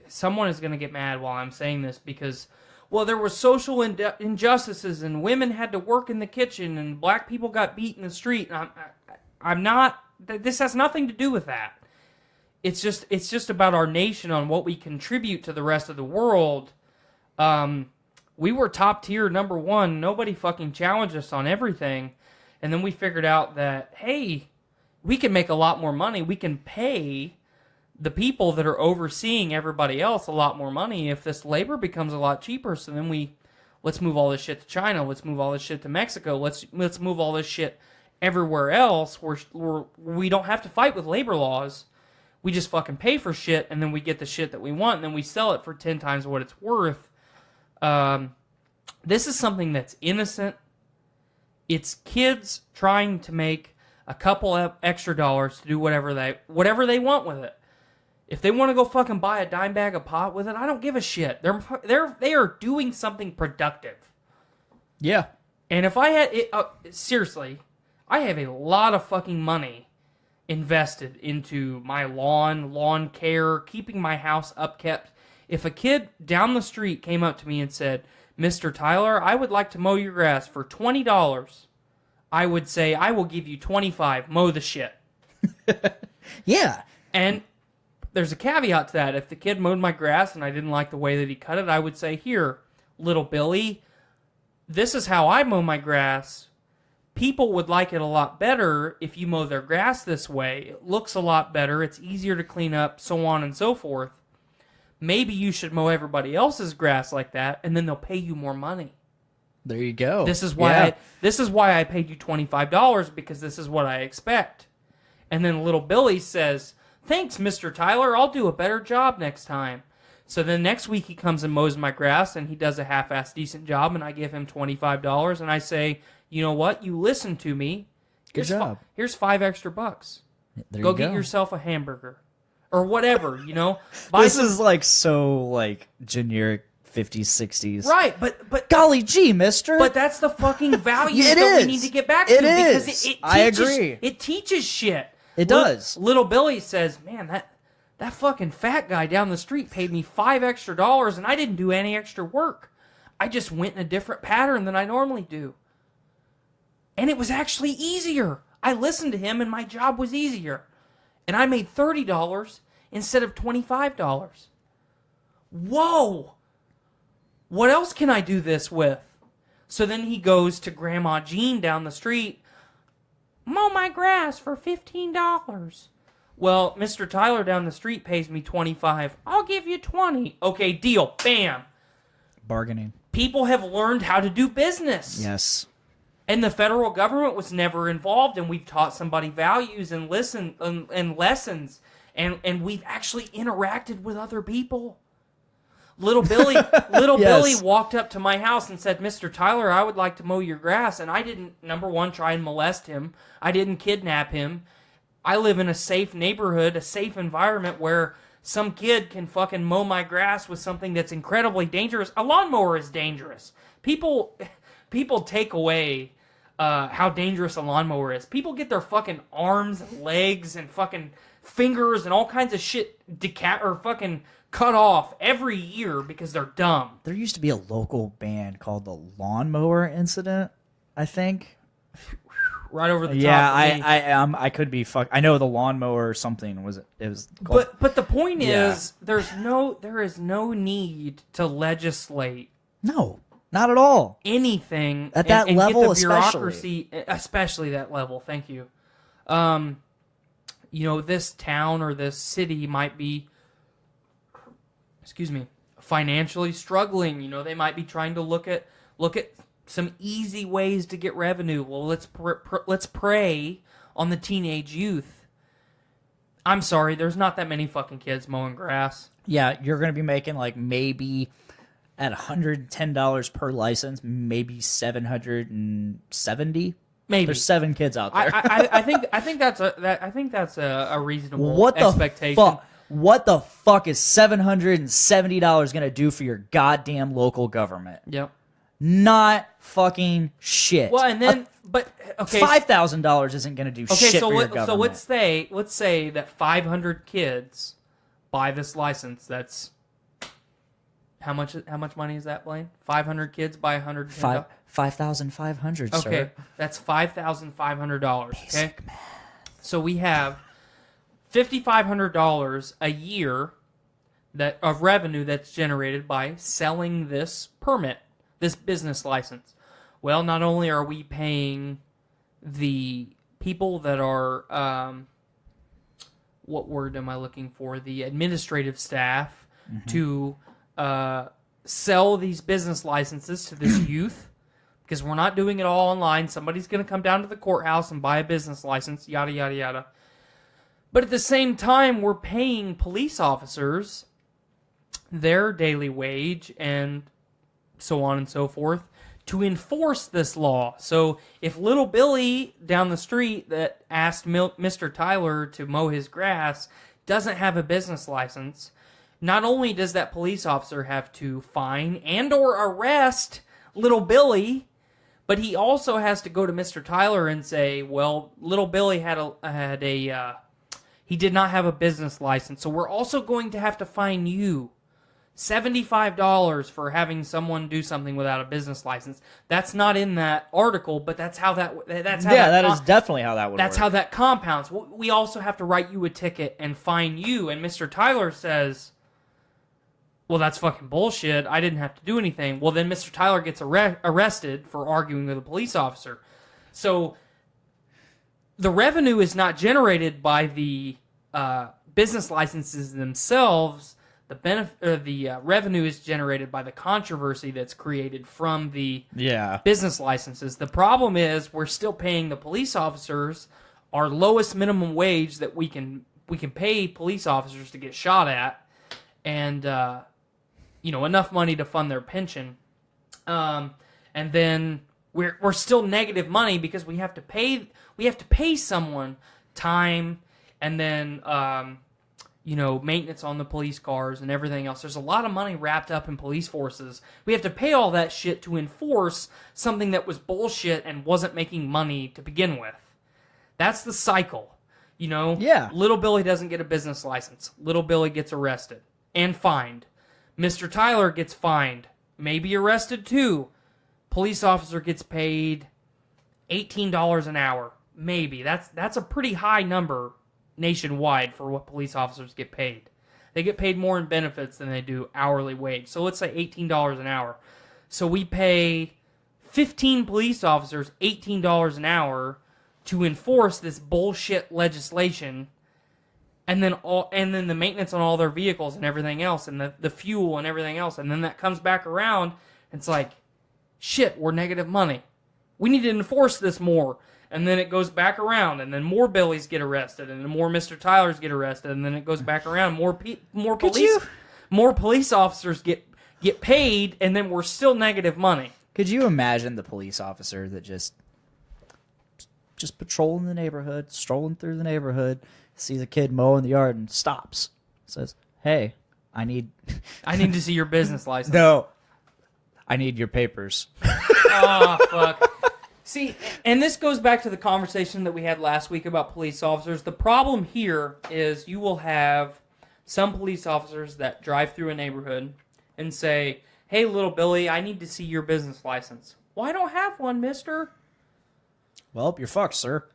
Someone is going to get mad while I'm saying this because, well, there were social injustices and women had to work in the kitchen and black people got beat in the street. And I'm not. This has nothing to do with that. It's just about our nation, on what we contribute to the rest of the world. We were top tier, number one. Nobody fucking challenged us on everything. And then we figured out that, hey, we can make a lot more money. We can pay the people that are overseeing everybody else a lot more money if this labor becomes a lot cheaper. So then let's move all this shit to China. Let's move all this shit to Mexico. Let's move all this shit everywhere else where we don't have to fight with labor laws. We just fucking pay for shit, and then we get the shit that we want, and then we sell it for 10 times what it's worth. This is something that's innocent. It's kids trying to make a couple of extra dollars to do whatever they want with it. If they want to go fucking buy a dime bag of pot with it, I don't give a shit. They are doing something productive. Yeah. And if I had seriously, I have a lot of fucking money invested into my lawn care, keeping my house upkept. If a kid down the street came up to me and said, "Mr. Tyler, I would like to mow your grass for $20," I would say, "I will give you $25. Mow the shit." Yeah. And there's a caveat to that. If the kid mowed my grass and I didn't like the way that he cut it, I would say, "Here, little Billy, this is how I mow my grass. People would like it a lot better if you mow their grass this way. It looks a lot better. It's easier to clean up, so on and so forth. Maybe you should mow everybody else's grass like that, and then they'll pay you more money." There you go. This is why I paid you $25, because this is what I expect. And then little Billy says, "Thanks, Mr. Tyler. I'll do a better job next time." So then next week he comes and mows my grass, and he does a half-assed decent job, and I give him $25, and I say, "You know what? You listen to me. Good job. Here's $5 extra. There Go you get go. yourself a hamburger." Or whatever, This is like so like generic 50s, 60s. Right, but golly gee, mister. But that's the fucking value It that is. we need to get back to. It because is. it teaches, I agree. It teaches shit. It does. Little Billy says, "Man, that fucking fat guy down the street paid me $5 extra, and I didn't do any extra work. I just went in a different pattern than I normally do. And it was actually easier. I listened to him, and my job was easier. And I made $30 instead of $25. Whoa! What else can I do this with?" So then he goes to Grandma Jean down the street. "Mow my grass for $15. "Well, Mr. Tyler down the street pays me $25. I'll give you $20. "Okay, deal. Bam. Bargaining. People have learned how to do business. Yes. And the federal government was never involved, and we've taught somebody values and lessons, and we've actually interacted with other people. Little Billy, Billy walked up to my house and said, "Mr. Tyler, I would like to mow your grass." And I didn't, number one, try and molest him. I didn't kidnap him. I live in a safe neighborhood, a safe environment where some kid can fucking mow my grass with something that's incredibly dangerous. A lawnmower is dangerous. People take away how dangerous a lawnmower is. People get their fucking arms and legs and fucking fingers and all kinds of shit fucking cut off every year because they're dumb. There used to be a local band called the Lawnmower Incident, I think. Right over the top. Yeah, I could be fucked. I know the Lawnmower or something was it was called. But the point is there is no need to legislate. No, not at all. Anything at that level, get the bureaucracy, especially that level. Thank you. This town or this city might be, financially struggling. They might be trying to look at some easy ways to get revenue. Well, let's prey on the teenage youth. I'm sorry, there's not that many fucking kids mowing grass. Yeah, you're going to be making like maybe at $110 per license, maybe $770. Maybe there's 7 kids out there. I think that's a reasonable expectation. What the fuck is $770 going to do for your goddamn local government? Yep. Not fucking shit. Well, and then, okay, $5,000 isn't going to do shit for your government. So let's say that 500 kids buy this license. That's how much money is that, Blaine? 500 kids buy $110. $5,500, sir. Okay, that's $5,500. Okay, so we have $5,500 a year of revenue that's generated by selling this permit, this business license. Well, not only are we paying the people that are, what word am I looking for? The administrative staff to sell these business licenses to this youth, because we're not doing it all online. Somebody's going to come down to the courthouse and buy a business license, yada, yada, yada. But at the same time, we're paying police officers their daily wage and so on and so forth to enforce this law. So if little Billy down the street that asked Mr. Tyler to mow his grass doesn't have a business license, not only does that police officer have to fine and or arrest little Billy, but he also has to go to Mr. Tyler and say, well, little Billy he did not have a business license, so we're also going to have to fine you $75 for having someone do something without a business license. That's not in that article, but that's how that is definitely how that would work. That's how that compounds. We also have to write you a ticket and fine you, and Mr. Tyler says, well, that's fucking bullshit. I didn't have to do anything. Well, then Mr. Tyler gets arrested for arguing with a police officer. So the revenue is not generated by the business licenses themselves. The revenue is generated by the controversy that's created from the business licenses. The problem is we're still paying the police officers our lowest minimum wage that we can pay police officers to get shot at, and enough money to fund their pension. And then we're still negative money because we have to pay someone time, and then maintenance on the police cars and everything else. There's a lot of money wrapped up in police forces. We have to pay all that shit to enforce something that was bullshit and wasn't making money to begin with. That's the cycle. Yeah. Little Billy doesn't get a business license. Little Billy gets arrested and fined. Mr. Tyler gets fined, maybe arrested too. Police officer gets paid $18 an hour. Maybe. That's a pretty high number nationwide for what police officers get paid. They get paid more in benefits than they do hourly wage. So let's say $18 an hour. So we pay 15 police officers $18 an hour to enforce this bullshit legislation, and then the maintenance on all their vehicles and everything else, and the fuel and everything else, and then that comes back around, and it's like, shit, we're negative money. We need to enforce this more. And then it goes back around, and then more Billies get arrested, and then more Mr. Tylers get arrested, and then it goes back around. More police officers get paid, and then we're still negative money. Could you imagine the police officer that just patrolling the neighborhood, strolling through the neighborhood, sees a kid mowing the yard and stops, says, "Hey, I need to see your business license." No, I need your papers. Oh fuck. See, and this goes back to the conversation that we had last week about police officers. The problem here is you will have some police officers that drive through a neighborhood and say, "Hey, little Billy, I need to see your business license." "Well, I don't have one, mister." "Well, you're fucked, sir."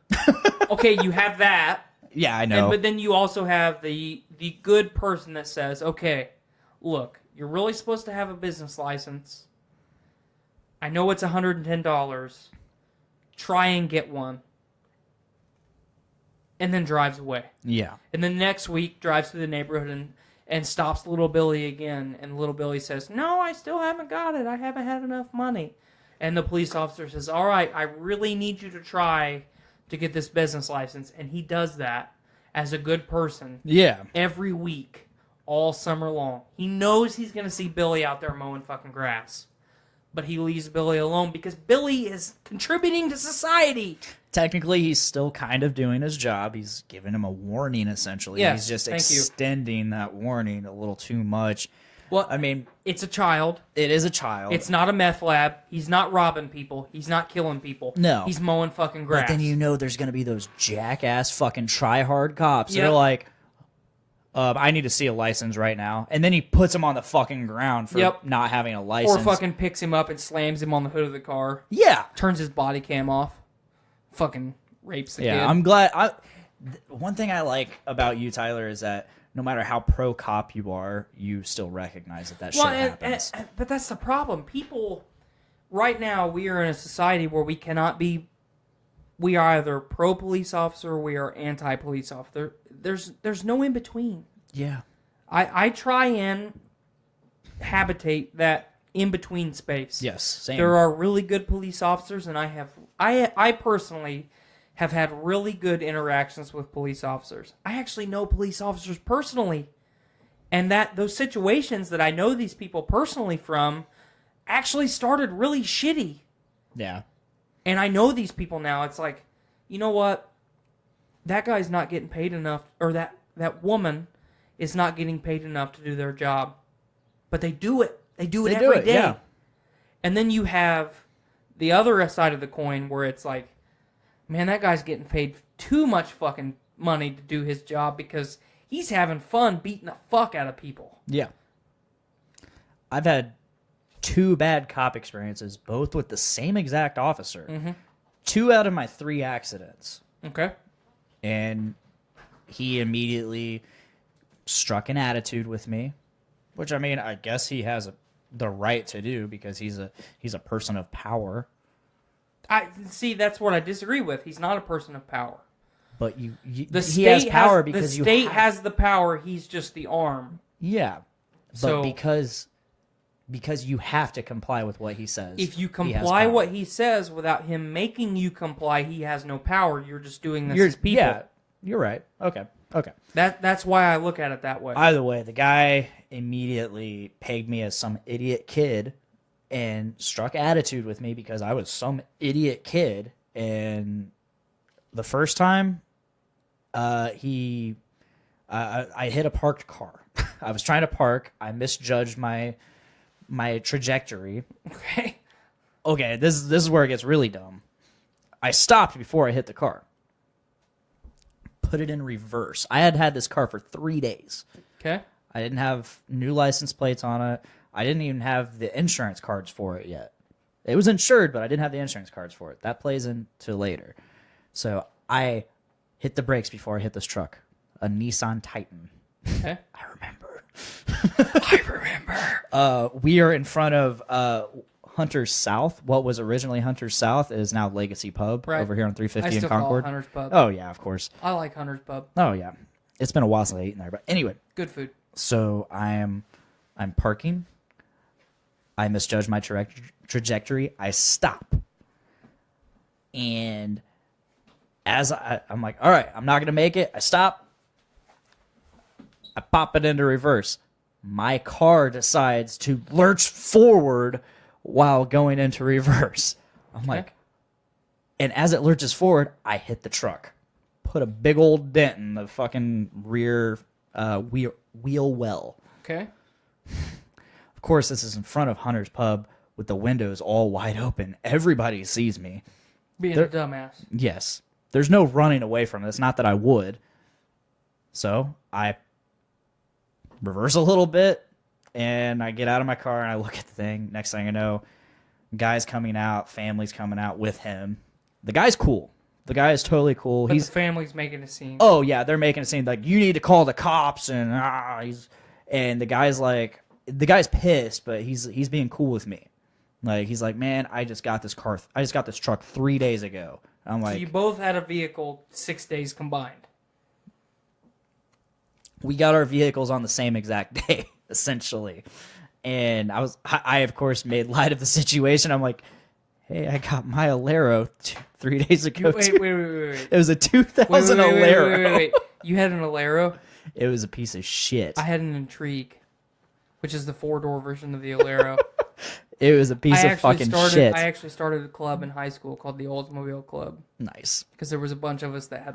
Okay, you have that. Yeah, I know. But then you also have the good person that says, "Okay, look, you're really supposed to have a business license. I know it's $110. Try and get one." And then drives away. Yeah. And then next week drives through the neighborhood and stops little Billy again. And little Billy says, "No, I still haven't got it. I haven't had enough money." And the police officer says, "All right, I really need you to try to get this business license." And he does that as a good person. Yeah. Every week, all summer long. He knows he's going to see Billy out there mowing fucking grass. But he leaves Billy alone because Billy is contributing to society. Technically, he's still kind of doing his job. He's giving him a warning, essentially. Yes, he's just thank you. extending that warning a little too much. Well, I mean, it's a child. it is a child. It's not a meth lab. He's not robbing people. He's not killing people. No. He's mowing fucking grass. But then you know there's going to be those jackass fucking try-hard cops. Yep. They're like, I need to see a license right now. And then he puts him on the fucking ground for not having a license. Or fucking picks him up and slams him on the hood of the car. Yeah. Turns his body cam off. Fucking rapes the kid. Yeah, I'm glad. One thing I like about you, Tyler, is that no matter how pro-cop you are, you still recognize that shit happens. But that's the problem. People, right now, we are in a society where we cannot be... We are either pro-police officer or we are anti-police officer. There's no in-between. Yeah. I try and habitate that in-between space. Yes, same. There are really good police officers, and I personally have had really good interactions with police officers. I actually know police officers personally. And those situations that I know these people personally from actually started really shitty. Yeah. And I know these people now. It's like, you know what? That guy's not getting paid enough, or that woman is not getting paid enough to do their job. But they do it. They do it every day. Yeah. And then you have the other side of the coin where it's like, man, that guy's getting paid too much fucking money to do his job because he's having fun beating the fuck out of people. Yeah. I've had 2 bad cop experiences, both with the same exact officer. Mm-hmm. 2 out of my 3 accidents. Okay. And he immediately struck an attitude with me, which, I mean, I guess he has the right to do because he's a person of power. I see. That's what I disagree with. He's not a person of power. But he has power because the state has the power. He's just the arm. Yeah, but So because you have to comply with what he says. if you comply what he says without him making you comply, he has no power. You're just doing this as people. Yeah, you're right. Okay. That's why I look at it that way. Either way, the guy immediately pegged me as some idiot kid and struck attitude with me because I was some idiot kid. And the first time, I hit a parked car. I was trying to park. I misjudged my trajectory. Okay, this is where it gets really dumb. I stopped before I hit the car. Put it in reverse. I had this car for 3 days. Okay. I didn't have new license plates on it. I didn't even have the insurance cards for it yet. It was insured, but I didn't have the insurance cards for it. That plays into later. So I hit the brakes before I hit this truck. A Nissan Titan. Okay. I remember. We are in front of Hunter's South. What was originally Hunter's South is now Legacy Pub over here on 350 in Concord. Call it Hunter's Pub. Oh, yeah, of course. I like Hunter's Pub. Oh, yeah. It's been a while since I eaten there. But anyway. Good food. So I'm parking. I misjudge my trajectory. I stop. And as I'm like, all right, I'm not going to make it. I stop. I pop it into reverse. My car decides to lurch forward while going into reverse. I'm like, and as it lurches forward, I hit the truck. Put a big old dent in the fucking rear wheel well. Okay. Of course, this is in front of Hunter's Pub with the windows all wide open. Everybody sees me. Being a dumbass. Yes. There's no running away from this. Not that I would. So I reverse a little bit, and I get out of my car, and I look at the thing. Next thing I know, guy's coming out, family's coming out with him. The guy's cool. The guy is totally cool. But the family's making a scene. Oh, yeah, they're making a scene. Like, you need to call the cops, and the guy's like... The guy's pissed, but he's being cool with me. Like, he's like, man, I just got this truck 3 days ago. I'm like, so you both had a vehicle 6 days combined. We got our vehicles on the same exact day, essentially. And I of course made light of the situation. I'm like, hey, I got my Alero 3 days ago. Wait. It was a 2000 Alero. Wait. You had an Alero? It was a piece of shit. I had an Intrigue, which is the 4-door version of the Alero. It was a piece of fucking shit. I actually started a club in high school called the Oldsmobile Club. Nice. Because there was a bunch of us that had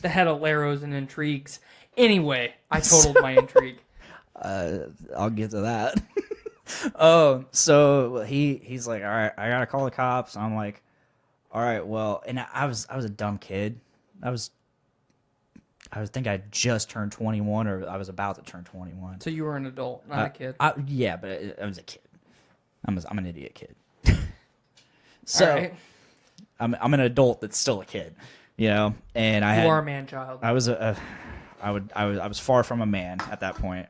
that had Aleros and Intrigues. Anyway, I totaled my Intrigue. I'll get to that. Oh, so he's like, all right, I gotta call the cops. I'm like, all right, well, and I was a dumb kid. I think I just turned 21, or I was about to turn 21. So you were an adult, not a kid. Yeah, but I was a kid. I'm an idiot kid. So All right. I'm an adult that's still a kid, you know. And You are a man child. I was I was far from a man at that point.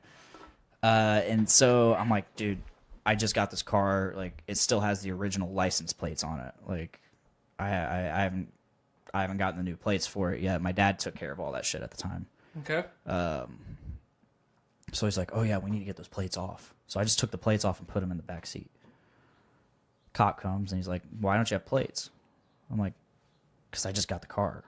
And so I'm like, dude, I just got this car. Like, it still has the original license plates on it. Like, I haven't gotten the new plates for it yet. My dad took care of all that shit at the time. Okay. So he's like, oh yeah, we need to get those plates off. So I just took the plates off and put them in the back seat. Cop comes and he's like, why don't you have plates? I'm like, because I just got the car.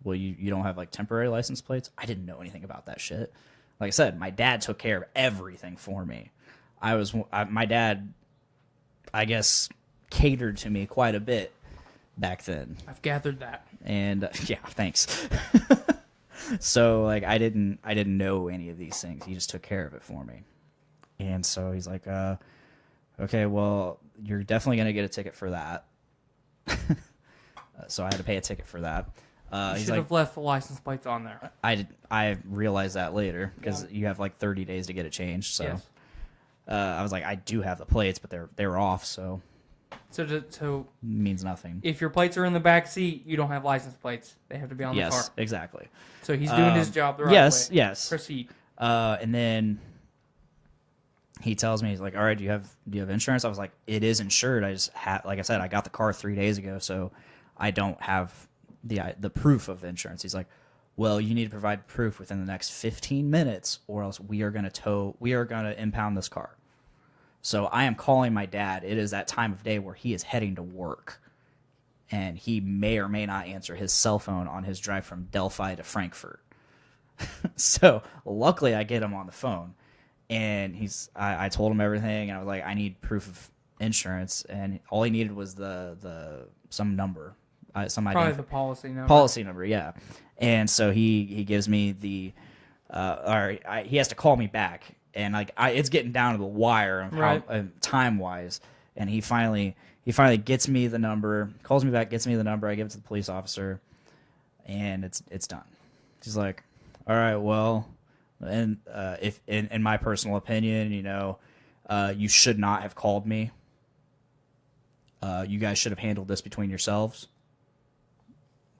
Well, you don't have like temporary license plates? I didn't know anything about that shit. Like I said, my dad took care of everything for me. My dad, I guess, catered to me quite a bit back then. I've gathered that. And yeah, thanks. So like I didn't know any of these things. He just took care of it for me. And so he's like, okay, well, you're definitely gonna get a ticket for that. So I had to pay a ticket for that. You He's should like, have left the license plates on there. I realized that later because you have like 30 days to get it changed. So Yes. I was like, I do have the plates, but they're off, so So it means nothing. if your plates are in the back seat, you don't have license plates. They have to be on the car. Yes, exactly. So he's doing his job the right way. Yes. Proceed. And then he tells me, he's like, all right, do you have insurance? I was like, it is insured. I just like I said, I got the car 3 days ago, so I don't have the proof of insurance. He's like, well, you need to provide proof within the next 15 minutes or else we are going to impound this car. So I am calling my dad. It is that time of day where he is heading to work, and he may or may not answer his cell phone on his drive from Delphi to Frankfurt. So luckily I get him on the phone, and I told him everything, and I was like, I need proof of insurance, and all he needed was some number. Probably the policy number. Policy number, yeah. And so he gives me the, he has to call me back, and like it's getting down to the wire of right. Time wise, and he finally gets me the number, calls me back, gets me the number. I give it to the police officer, and it's done. He's like, all right, well, and if in my personal opinion, you should not have called me. You guys should have handled this between yourselves.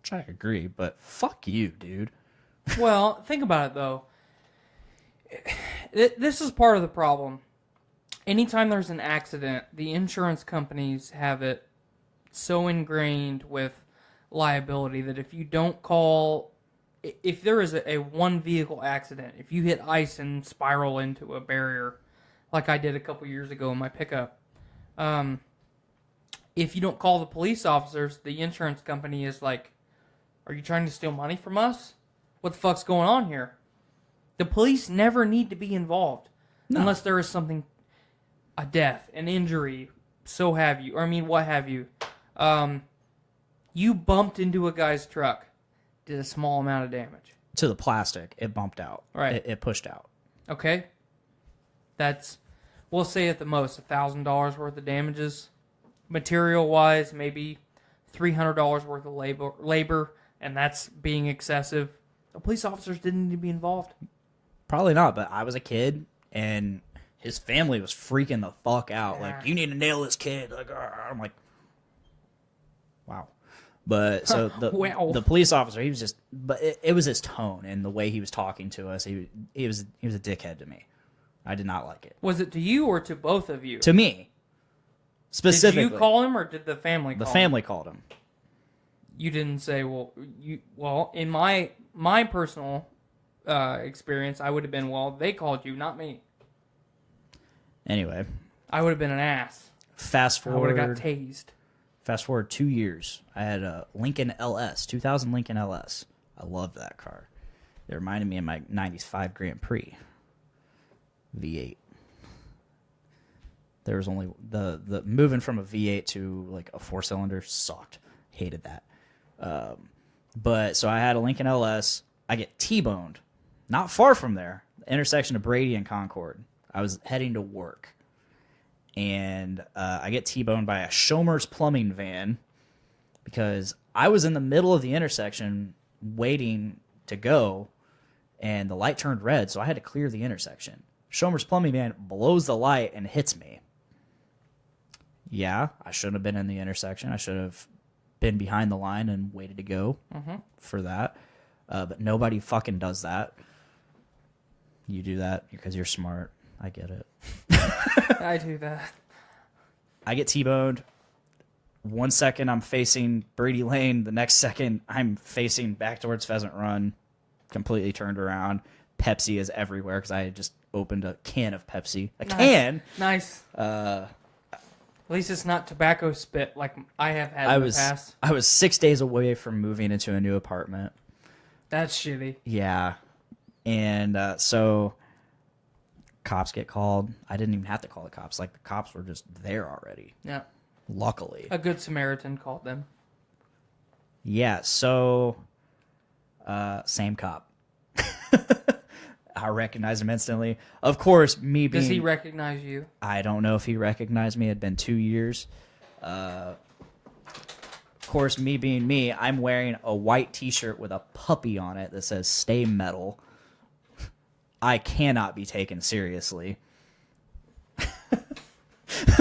Which I agree, but fuck you, dude. Well, think about it, though. This is part of the problem. Anytime there's an accident, the insurance companies have it so ingrained with liability that if you don't call... If there is a one-vehicle accident, if you hit ice and spiral into a barrier, like I did a couple years ago in my pickup, if you don't call the police officers, the insurance company is like, are you trying to steal money from us? What the fuck's going on here? The police never need to be involved unless there is something, a death, an injury, so have you. Or, I mean, what have you. You bumped into a guy's truck, did a small amount of damage. To the plastic, it bumped out. Right. It pushed out. Okay? That's, we'll say at the most, $1,000 worth of damages. Material-wise, maybe $300 worth of labor, and that's being excessive. The police officers didn't need to be involved. Probably not, but I was a kid, and his family was freaking the fuck out. Like, you need to nail this kid. Like, I'm like, wow. But so the police officer, he was just, but it was his tone and the way he was talking to us. He was a dickhead to me. I did not like it. Was it to you or to both of you? To me, specifically. Did you call him or did the family call him? The family called him. You didn't say, well, in my personal experience, I would have been, well, they called you, not me. Anyway. I would have been an ass. Fast forward. I would have got tased. Fast forward 2 years. I had a Lincoln LS, 2000 Lincoln LS. I loved that car. It reminded me of my 95 Grand Prix. V8. There was only the moving from a V8 to like a 4-cylinder sucked. Hated that. But so I had a Lincoln LS. I get T-boned, not far from there, intersection of Brady and Concord. I was heading to work, and I get T-boned by a Schomer's plumbing van because I was in the middle of the intersection waiting to go, and the light turned red, so I had to clear the intersection. Schomer's plumbing van blows the light and hits me. Yeah, I shouldn't have been in the intersection. I should have been behind the line and waited to go for that. But nobody fucking does that. You do that because you're smart. I get it. I do that. I get T-boned. 1 second I'm facing Brady Lane. The next second I'm facing back towards Pheasant Run. Completely turned around. Pepsi is everywhere because I had just opened a can of Pepsi. Can? Nice. At least it's not tobacco spit like I have had in the past. I was 6 days away from moving into a new apartment. That's shitty. Yeah. And so cops get called. I didn't even have to call the cops. Like, the cops were just there already. Yeah. Luckily. A good Samaritan called them. Yeah, so same cop. I recognized him instantly. Of course, me being... Does he recognize you? I don't know if he recognized me. It had been 2 years. Of course, me being me, I'm wearing a white T-shirt with a puppy on it that says "Stay Metal." I cannot be taken seriously.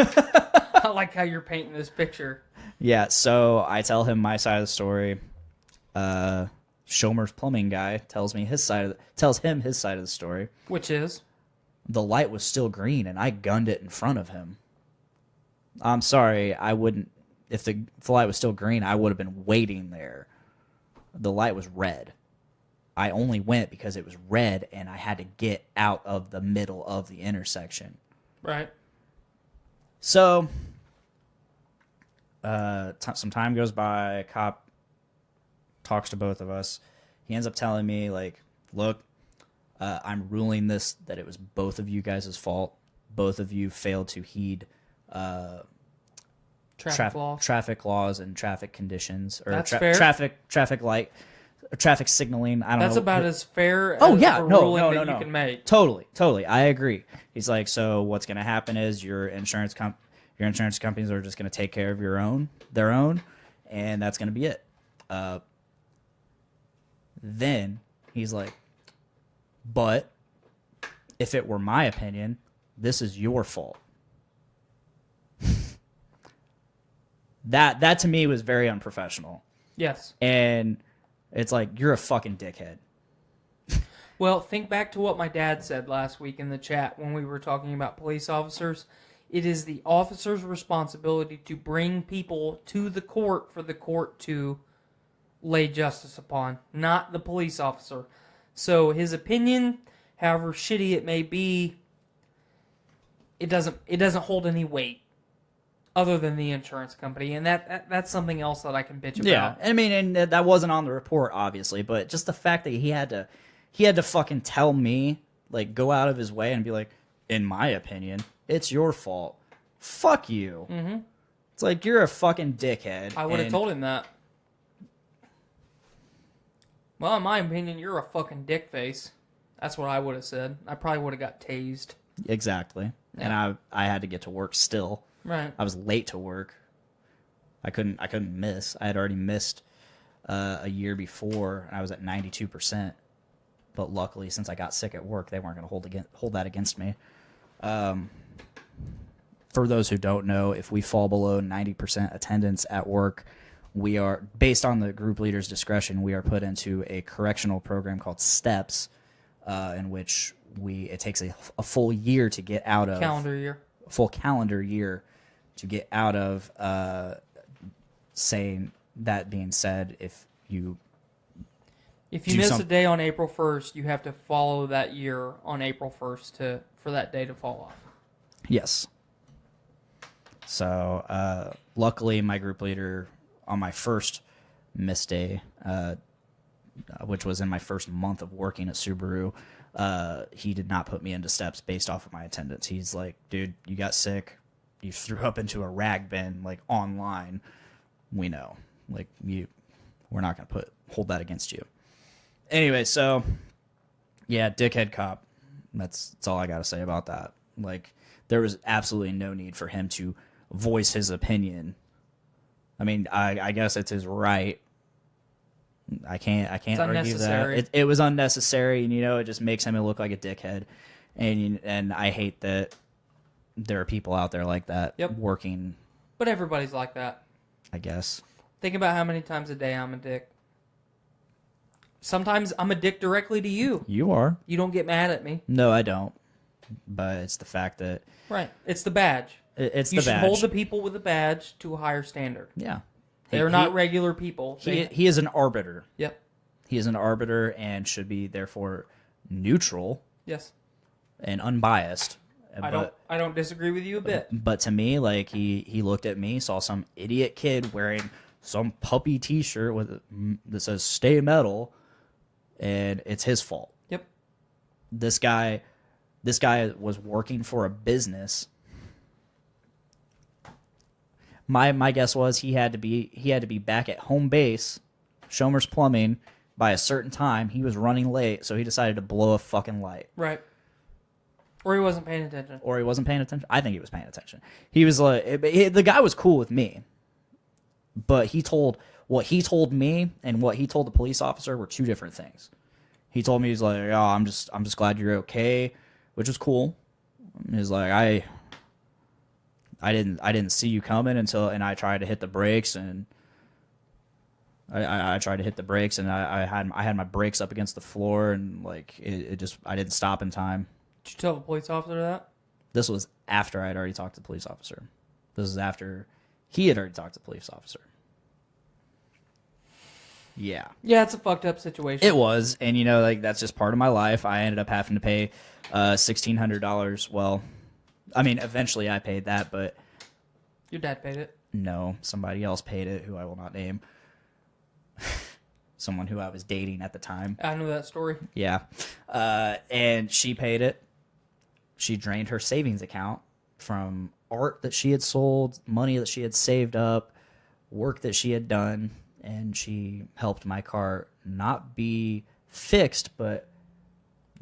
I like how you're painting this picture. Yeah, so I tell him my side of the story. Schomer's plumbing guy tells him his side of the story. Which is? The light was still green, and I gunned it in front of him. I'm sorry, I wouldn't. If the light was still green, I would have been waiting there. The light was red. I only went because it was red, and I had to get out of the middle of the intersection. Right. So, some time goes by. A cop talks to both of us. He ends up telling me, like, look, I'm ruling this that it was both of you guys' fault. Both of you failed to heed traffic laws and traffic conditions, or That's fair. traffic signaling. I don't know. That's about as fair as yeah, a ruling that you can make. Totally. I agree. He's like, so what's going to happen is your insurance companies are just going to take care of their own, and that's going to be it. Then he's like, but if it were my opinion, this is your fault. That to me was very unprofessional. Yes. And it's like, you're a fucking dickhead. Well, think back to what my dad said last week in the chat when we were talking about police officers. It is the officer's responsibility to bring people to the court for the court to lay justice upon, not the police officer. So his opinion, however shitty it may be, it doesn't hold any weight other than the insurance company, and that's something else that I can bitch about. Yeah, I mean, and that wasn't on the report, obviously, but just the fact that he had to fucking tell me, like, go out of his way and be like, in my opinion, it's your fault. Fuck you. Mm-hmm. It's like, you're a fucking dickhead. I would have told him that. Well, in my opinion, you're a fucking dick face. That's what I would have said. I probably would have got tased. Exactly. Yeah. And I had to get to work still. Right. I was late to work. I couldn't miss. I had already missed a year before, and I was at 92%. But luckily, since I got sick at work, they weren't going to hold that against me. For those who don't know, if we fall below 90% attendance at work, we are, based on the group leader's discretion, we are put into a correctional program called STEPS, in which it takes a full year to get out of. Full calendar year to get out of. Saying that being said, if you miss a day on April 1st, you have to follow that year on April 1st for that day to fall off. Yes. So, luckily, my group leader, on my first miss day, which was in my first month of working at Subaru, he did not put me into steps based off of my attendance. He's like, dude, you got sick. You threw up into a rag bin, like, online. We know. Like, we're not going to hold that against you. Anyway, so, yeah, dickhead cop. That's all I got to say about that. Like, there was absolutely no need for him to voice his opinion. I mean, I guess it's his right. I can't argue that. It was unnecessary, and it just makes him look like a dickhead. And I hate that there are people out there like that working. But everybody's like that. I guess. Think about how many times a day I'm a dick. Sometimes I'm a dick directly to you. You are. You don't get mad at me. No, I don't. But it's the fact that... Right. It's the badge. It's the badge. You should hold the people with the badge to a higher standard. Yeah. They're not regular people. He is an arbiter. Yep. He is an arbiter and should be, therefore, neutral. Yes. And unbiased. I don't disagree with you a bit. But to me, like, he looked at me, saw some idiot kid wearing some puppy T-shirt that says "Stay Metal," and it's his fault. Yep. This guy was working for a business. My guess was he had to be back at home base, Schomer's Plumbing, by a certain time. He was running late, so he decided to blow a fucking light. Right. Or he wasn't paying attention. I think he was paying attention. He was like, the guy was cool with me, but what he told me and what he told the police officer were two different things. He told me, he's like, "Oh, I'm just glad you're okay," which was cool. He's like, I didn't see you coming and I tried to hit the brakes and I tried to hit the brakes and I had my brakes up against the floor and like it just I didn't stop in time. Did you tell the police officer that? This was after I had already talked to the police officer. This is after he had already talked to the police officer. Yeah. Yeah, it's a fucked up situation. It was, and like that's just part of my life. I ended up having to pay $1,600. Well, I mean, eventually I paid that, but your dad paid it? No, somebody else paid it, who I will not name. Someone who I was dating at the time. I know that story. Yeah. And she paid it. She drained her savings account from art that she had sold, money that she had saved up, work that she had done, and she helped my car not be fixed, but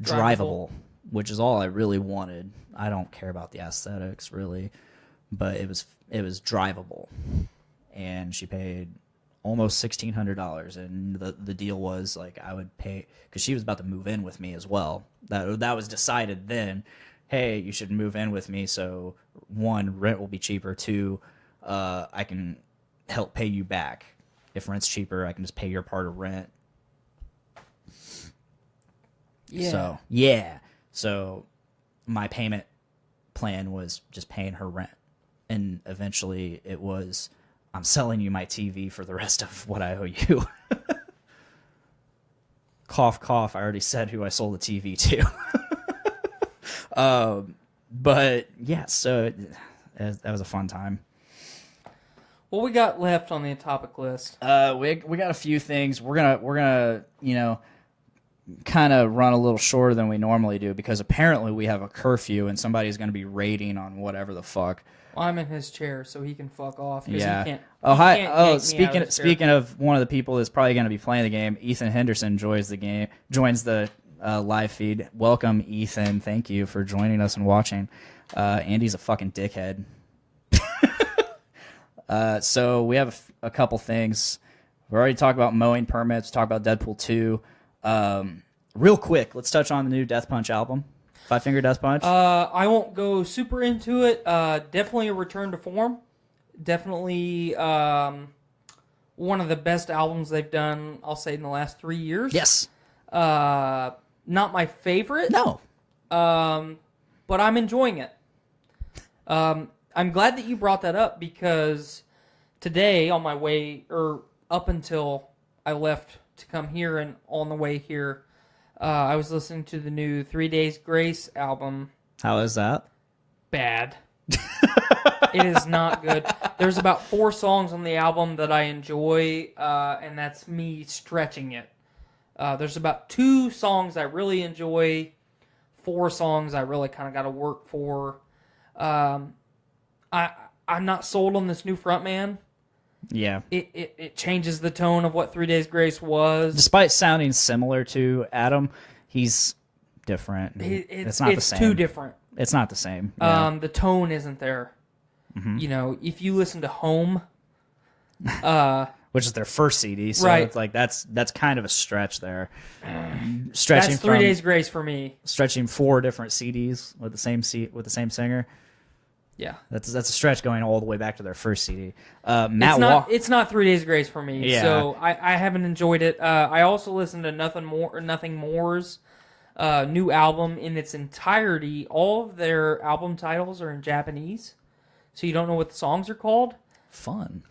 drivable, which is all I really wanted. I don't care about the aesthetics, really, but it was drivable. And she paid almost $1,600, and the deal was like I would pay because she was about to move in with me as well. That was decided then. Hey, you should move in with me. So one, rent will be cheaper. Two, I can help pay you back. If rent's cheaper, I can just pay your part of rent. Yeah. So my payment plan was just paying her rent, and eventually it was, I'm selling you my TV for the rest of what I owe you. Cough, cough. I already said who I sold the TV to. But yeah, so that was a fun time. What we got left on the topic list? We got a few things. We're gonna kind of run a little shorter than we normally do because apparently we have a curfew and somebody's gonna be raiding on whatever the fuck. Well, I'm in his chair, so he can fuck off. Yeah. He can't, hi. Oh, speaking of one of the people that's probably gonna be playing the game, Ethan Henderson joins the live feed. Welcome, Ethan. Thank you for joining us and watching. Andy's a fucking dickhead. So we have a couple things. We already talked about mowing permits. Talked about Deadpool 2. Real quick, let's touch on the new Death Punch album. Five Finger Death Punch. I won't go super into it. Definitely a return to form. Definitely one of the best albums they've done, I'll say, in the last 3 years. Yes. Not my favorite. No. But I'm enjoying it. I'm glad that you brought that up because today on my way, or up until I left to come here and on the way here, I was listening to the new 3 Days Grace album. How is that? Bad. It is not good. There's about 4 songs on the album that I enjoy, and that's me stretching it. There's about 2 songs I really enjoy, 4 songs I really kind of got to work for. I'm not sold on this new frontman. Yeah. It changes the tone of what 3 Days Grace was. Despite sounding similar to Adam, he's different. It's not the same. too different. It's not the same. Yeah. The tone isn't there. You know, if you listen to Home, which is their first CD, so right. it's like that's kind of a stretch there. Stretching that's 3 Days Grace for me. Stretching 4 different CDs with the same singer. Yeah, that's a stretch going all the way back to their first CD. It's not 3 Days Grace for me. Yeah. So I haven't enjoyed it. I also listened to Nothing More's new album in its entirety. All of their album titles are in Japanese, so you don't know what the songs are called. Fun.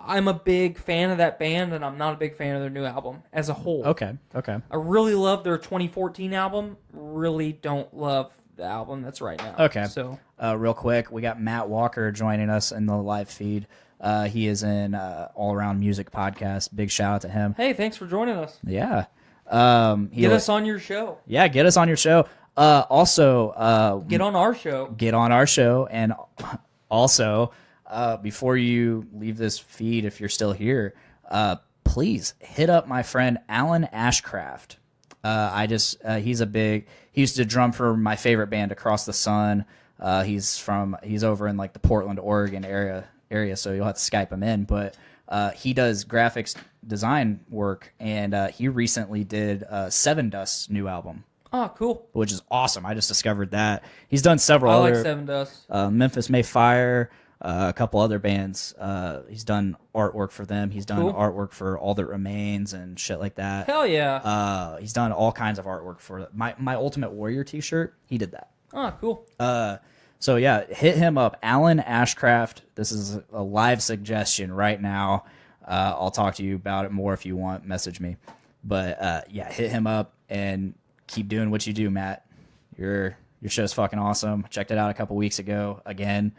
I'm a big fan of that band, and I'm not a big fan of their new album as a whole. Okay. I really love their 2014 album. Really don't love the album that's right now. Okay. So, real quick, we got Matt Walker joining us in the live feed. He is in All Around Music Podcast. Big shout out to him. Hey, thanks for joining us. Yeah. Get us on your show. Yeah, get us on your show. Also, Get on our show. Get on our show, and also, before you leave this feed, if you're still here, please hit up my friend Alan Ashcraft. He used to drum for my favorite band, Across the Sun. He's over in like the Portland, Oregon area, so you'll have to Skype him in. But he does graphics design work, and he recently did Seven Dust's new album. Oh, cool. Which is awesome. I just discovered that. He's done several I other... like Seven Dust. Memphis May Fire, a couple other bands. He's done artwork for them. He's done artwork for All That Remains and shit like that. Hell yeah. He's done all kinds of artwork for my Ultimate Warrior t-shirt. He did that. Oh, cool. So yeah, hit him up. Alan Ashcraft. This is a live suggestion right now. I'll talk to you about it more if you want. Message me. But yeah, hit him up and keep doing what you do, Matt. Your show's fucking awesome. Checked it out a couple weeks ago. Again,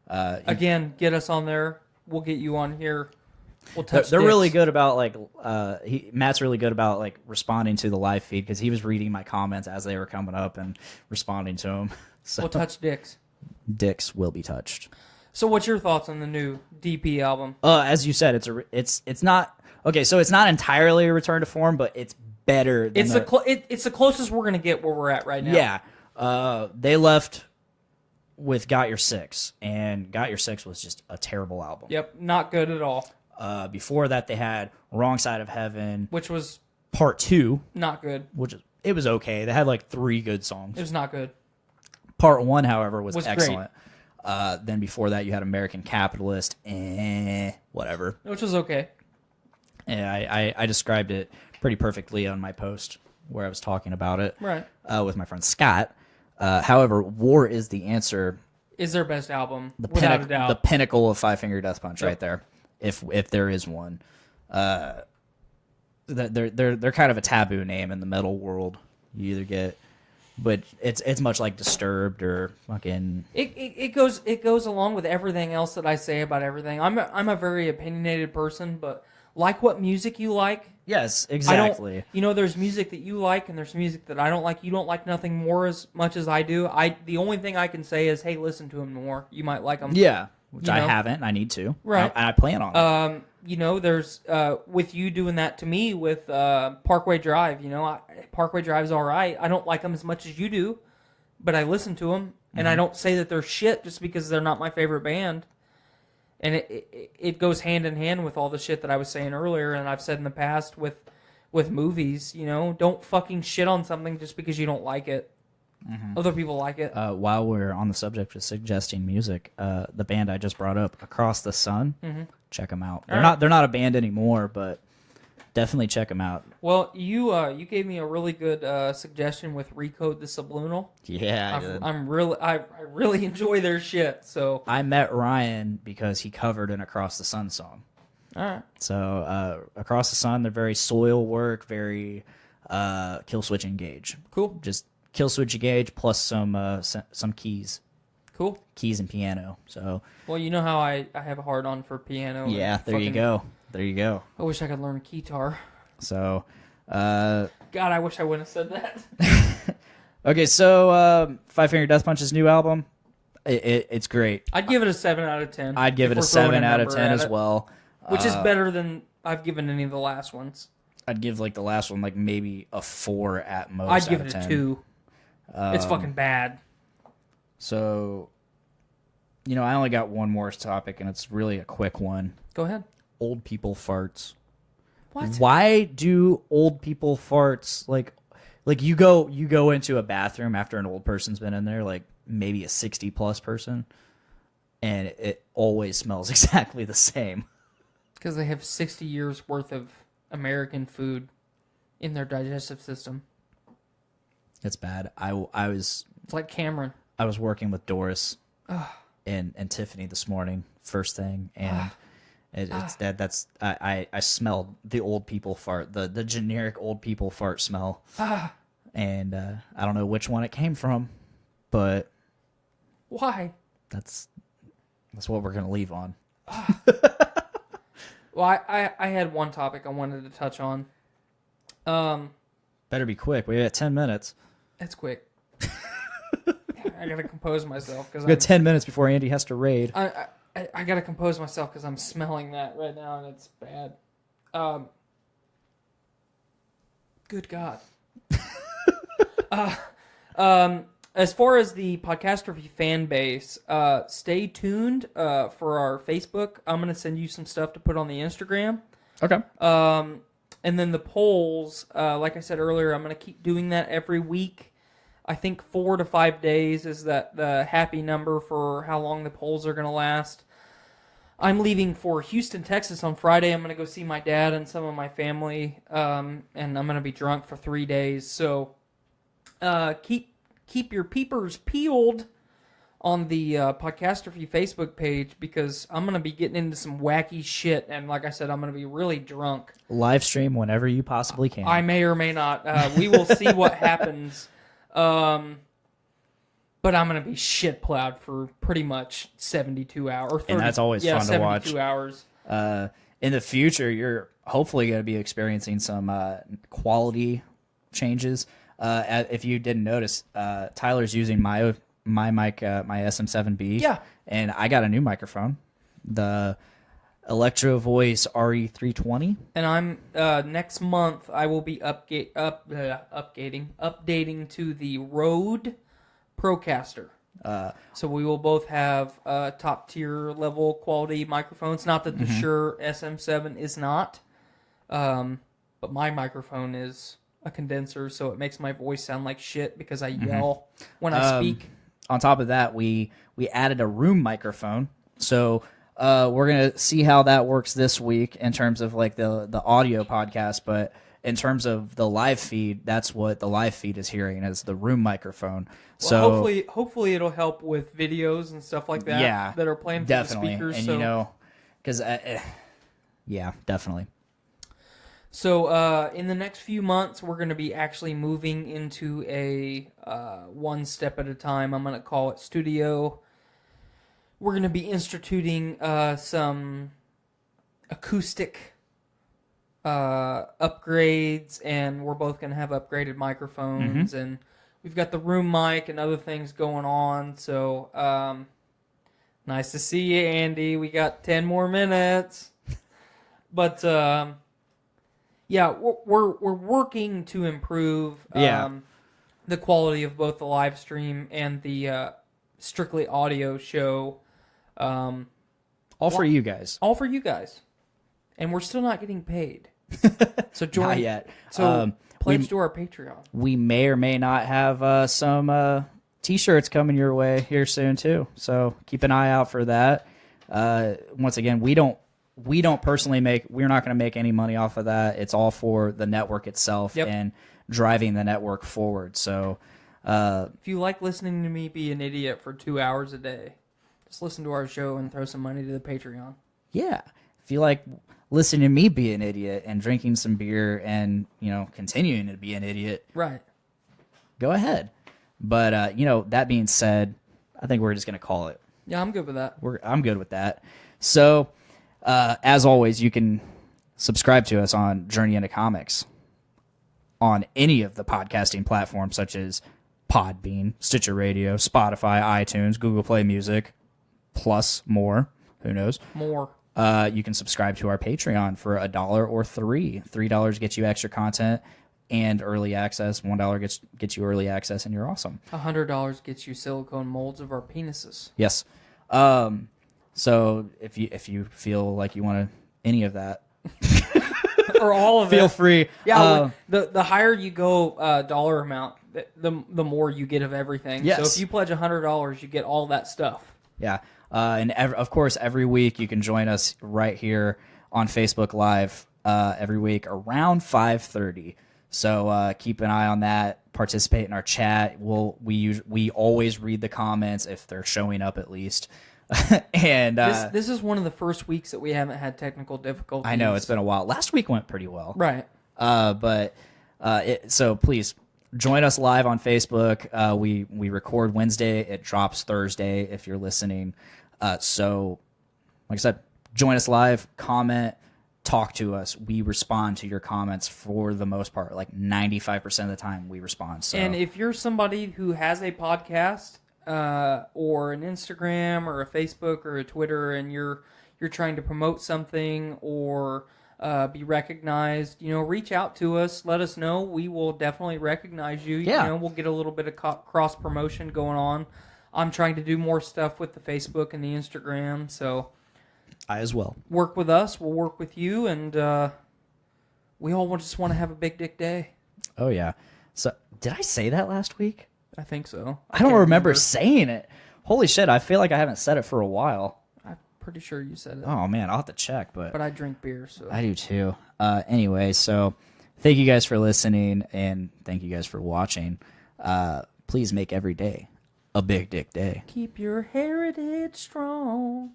get us on there. We'll get you on here. We'll touch. They're really good about like. Matt's really good about like responding to the live feed because he was reading my comments as they were coming up and responding to them. So we'll touch dicks. Dicks will be touched. So, what's your thoughts on the new DP album? As you said, it's not okay. So it's not entirely a return to form, but it's better. Than it's the closest we're gonna get where we're at right now. Yeah. They left with Got Your Six, and Got Your Six was just a terrible album. Yep, not good at all. Before that, they had Wrong Side of Heaven, which was Part 2. Not good. It was okay. They had like 3 good songs. It was not good. Part 1, however, was excellent. Great. Then before that, you had American Capitalist, whatever. Which was okay. Yeah, I described it pretty perfectly on my post where I was talking about it. Right. With my friend Scott. However, War is the Answer. Is their best album, without a doubt. The pinnacle of Five Finger Death Punch, right there. If there is one. They're kind of a taboo name in the metal world. You either get, but it's much like Disturbed or fucking. It goes along with everything else that I say about everything. I'm a very opinionated person, but like what music you like. Yes, exactly. There's music that you like, and there's music that I don't like. You don't like Nothing More as much as I do. The only thing I can say is, hey, listen to him more. You might like him. Yeah, which I haven't. I need to. Right. I plan on it. There's with you doing that to me with Parkway Drive. Parkway Drive's all right. I don't like them as much as you do, but I listen to them, and I don't say that they're shit just because they're not my favorite band. And it goes hand in hand with all the shit that I was saying earlier, and I've said in the past with movies. Don't fucking shit on something just because you don't like it. Mm-hmm. Other people like it. While we're on the subject of suggesting music, the band I just brought up, Across the Sun, check them out. They're not a band anymore, but definitely check them out. Well, you gave me a really good suggestion with Recode the Subliminal. Yeah, I really enjoy their shit. So I met Ryan because he covered an Across the Sun song. All right. So Across the Sun, they're very soil work, very kill switch engage. Cool. Just kill switch engage plus some keys. Cool. Keys and piano. So. Well, you know how I have a hard on for piano. Yeah, there you go. There you go. I wish I could learn guitar. So. God, I wish I wouldn't have said that. Okay, so Five Finger Death Punch's new album, it's great. I'd give it a 7 out of 10. I'd give it a 7 out of 10 as well. Which is better than I've given any of the last ones. I'd give like the last one like maybe a 4 at most. I'd give out it of a 10. 2. It's fucking bad. So, I only got one more topic, and it's really a quick one. Go ahead. Old people farts. What? Why do old people farts like you go into a bathroom after an old person's been in there, like maybe a 60+ person, and it always smells exactly the same. Because they have 60 years worth of American food in their digestive system. It's bad. It's like Cameron. I was working with Doris and Tiffany this morning, first thing, and I smelled the old people fart, the generic old people fart smell, and I don't know which one it came from, but why? That's what we're gonna leave on. Well, I had one topic I wanted to touch on. Better be quick. We got 10 minutes. That's quick. I gotta compose myself because We got 10 minutes before Andy has to raid. I gotta compose myself because I'm smelling that right now and it's bad. Good God. As far as the Podcastrophe fan base, stay tuned for our Facebook. I'm gonna send you some stuff to put on the Instagram. Okay. And then the polls, like I said earlier, I'm gonna keep doing that every week. I think 4 to 5 days is the happy number for how long the polls are going to last. I'm leaving for Houston, Texas on Friday. I'm going to go see my dad and some of my family, and I'm going to be drunk for 3 days. So keep your peepers peeled on the Podcastrophe Facebook page because I'm going to be getting into some wacky shit. And like I said, I'm going to be really drunk. Live stream whenever you possibly can. I may or may not. We will see what happens. But I'm going to be shit plowed for pretty much 72 hours. Or 30, and that's always fun to watch. 72 hours. In the future, you're hopefully going to be experiencing some quality changes. If you didn't notice, Tyler's using my mic, my SM7B. Yeah. And I got a new microphone, the Electro Voice RE320. And I'm next month I will be updating to the Rode Procaster. So we will both have top tier level quality microphones. Not that the Shure SM7 is not, but my microphone is a condenser, so it makes my voice sound like shit because I yell when I speak. On top of that, we added a room microphone, so. We're going to see how that works this week in terms of like the audio podcast, but in terms of the live feed, that's what the live feed is hearing as the room microphone. Well, so hopefully it'll help with videos and stuff like that that are playing through definitely. the speakers. And because yeah, definitely. So in the next few months, we're going to be actually moving into a one step at a time. I'm going to call it studio. We're going to be instituting some acoustic upgrades, and we're both going to have upgraded microphones, and we've got the room mic and other things going on. So nice to see you, Andy. We got 10 more minutes. But yeah, we're working to improve the quality of both the live stream and the strictly audio show. All for you guys. All for you guys. And we're still not getting paid. So join. Not yet. So pledge to our Patreon. We may or may not have some T-shirts coming your way here soon too. So keep an eye out for that. Once again, we don't personally we're not going to make any money off of that. It's all for the network itself and driving the network forward. So if you like listening to me be an idiot for 2 hours a day, just listen to our show and throw some money to the Patreon. Yeah. If you like listening to me be an idiot and drinking some beer and, continuing to be an idiot. Right. Go ahead. But, that being said, I think we're just going to call it. Yeah, I'm good with that. I'm good with that. So, as always, you can subscribe to us on Journey into Comics on any of the podcasting platforms such as Podbean, Stitcher Radio, Spotify, iTunes, Google Play Music, plus more. Who knows? More. you can subscribe to our Patreon for $1 or $3 gets you extra content and early access. $1 gets you early access, and you're awesome. $100 gets you silicone molds of our penises. Yes. So if you feel like you want any of that, or all of it, feel free. Yeah, the higher you go dollar amount, the more you get of everything. Yes. So if you pledge $100, you get all that stuff. Yeah. And of course, every week you can join us right here on Facebook Live every week around 5:30. So keep an eye on that. Participate in our chat. We always read the comments if they're showing up at least. And this is one of the first weeks that we haven't had technical difficulties. I know it's been a while. Last week went pretty well, right? So please join us live on Facebook. We record Wednesday. It drops Thursday if you're listening. So, like I said, join us live. Comment. Talk to us. We respond to your comments for the most part. Like 95% of the time, we respond. So. And if you're somebody who has a podcast or an Instagram or a Facebook or a Twitter, and you're trying to promote something or be recognized, reach out to us. Let us know. We will definitely recognize you. Yeah. We'll get a little bit of cross promotion going on. I'm trying to do more stuff with the Facebook and the Instagram, so. I as well. Work with us, we'll work with you, and we all just want to have a big dick day. Oh, yeah. So, did I say that last week? I think so. I don't remember saying it. Holy shit, I feel like I haven't said it for a while. I'm pretty sure you said it. Oh, man, I'll have to check. But I drink beer, so. I do, too. Anyway, so thank you guys for listening, and thank you guys for watching. Please make every day a big dick day. Keep your heritage strong.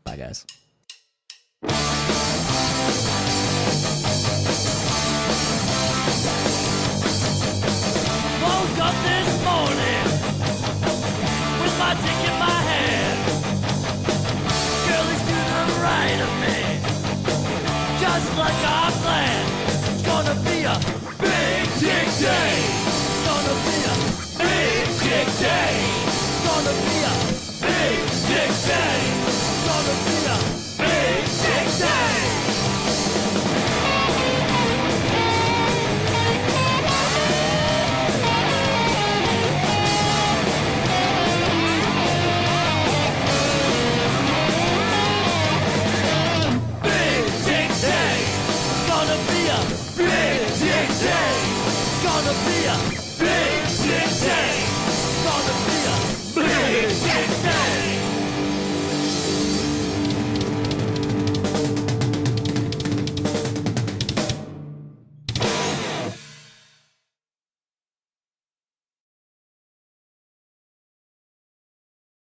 Bye, guys. Woke up this morning with my dick in my hand. Girlie's to the right of me, just like I planned. It's gonna be a big dick day. It's gonna be a big dick day. It's gonna be a big dick day. It's gonna be a big dick day. Big dick day. It's gonna be a big dick day. It's gonna be a big dick day.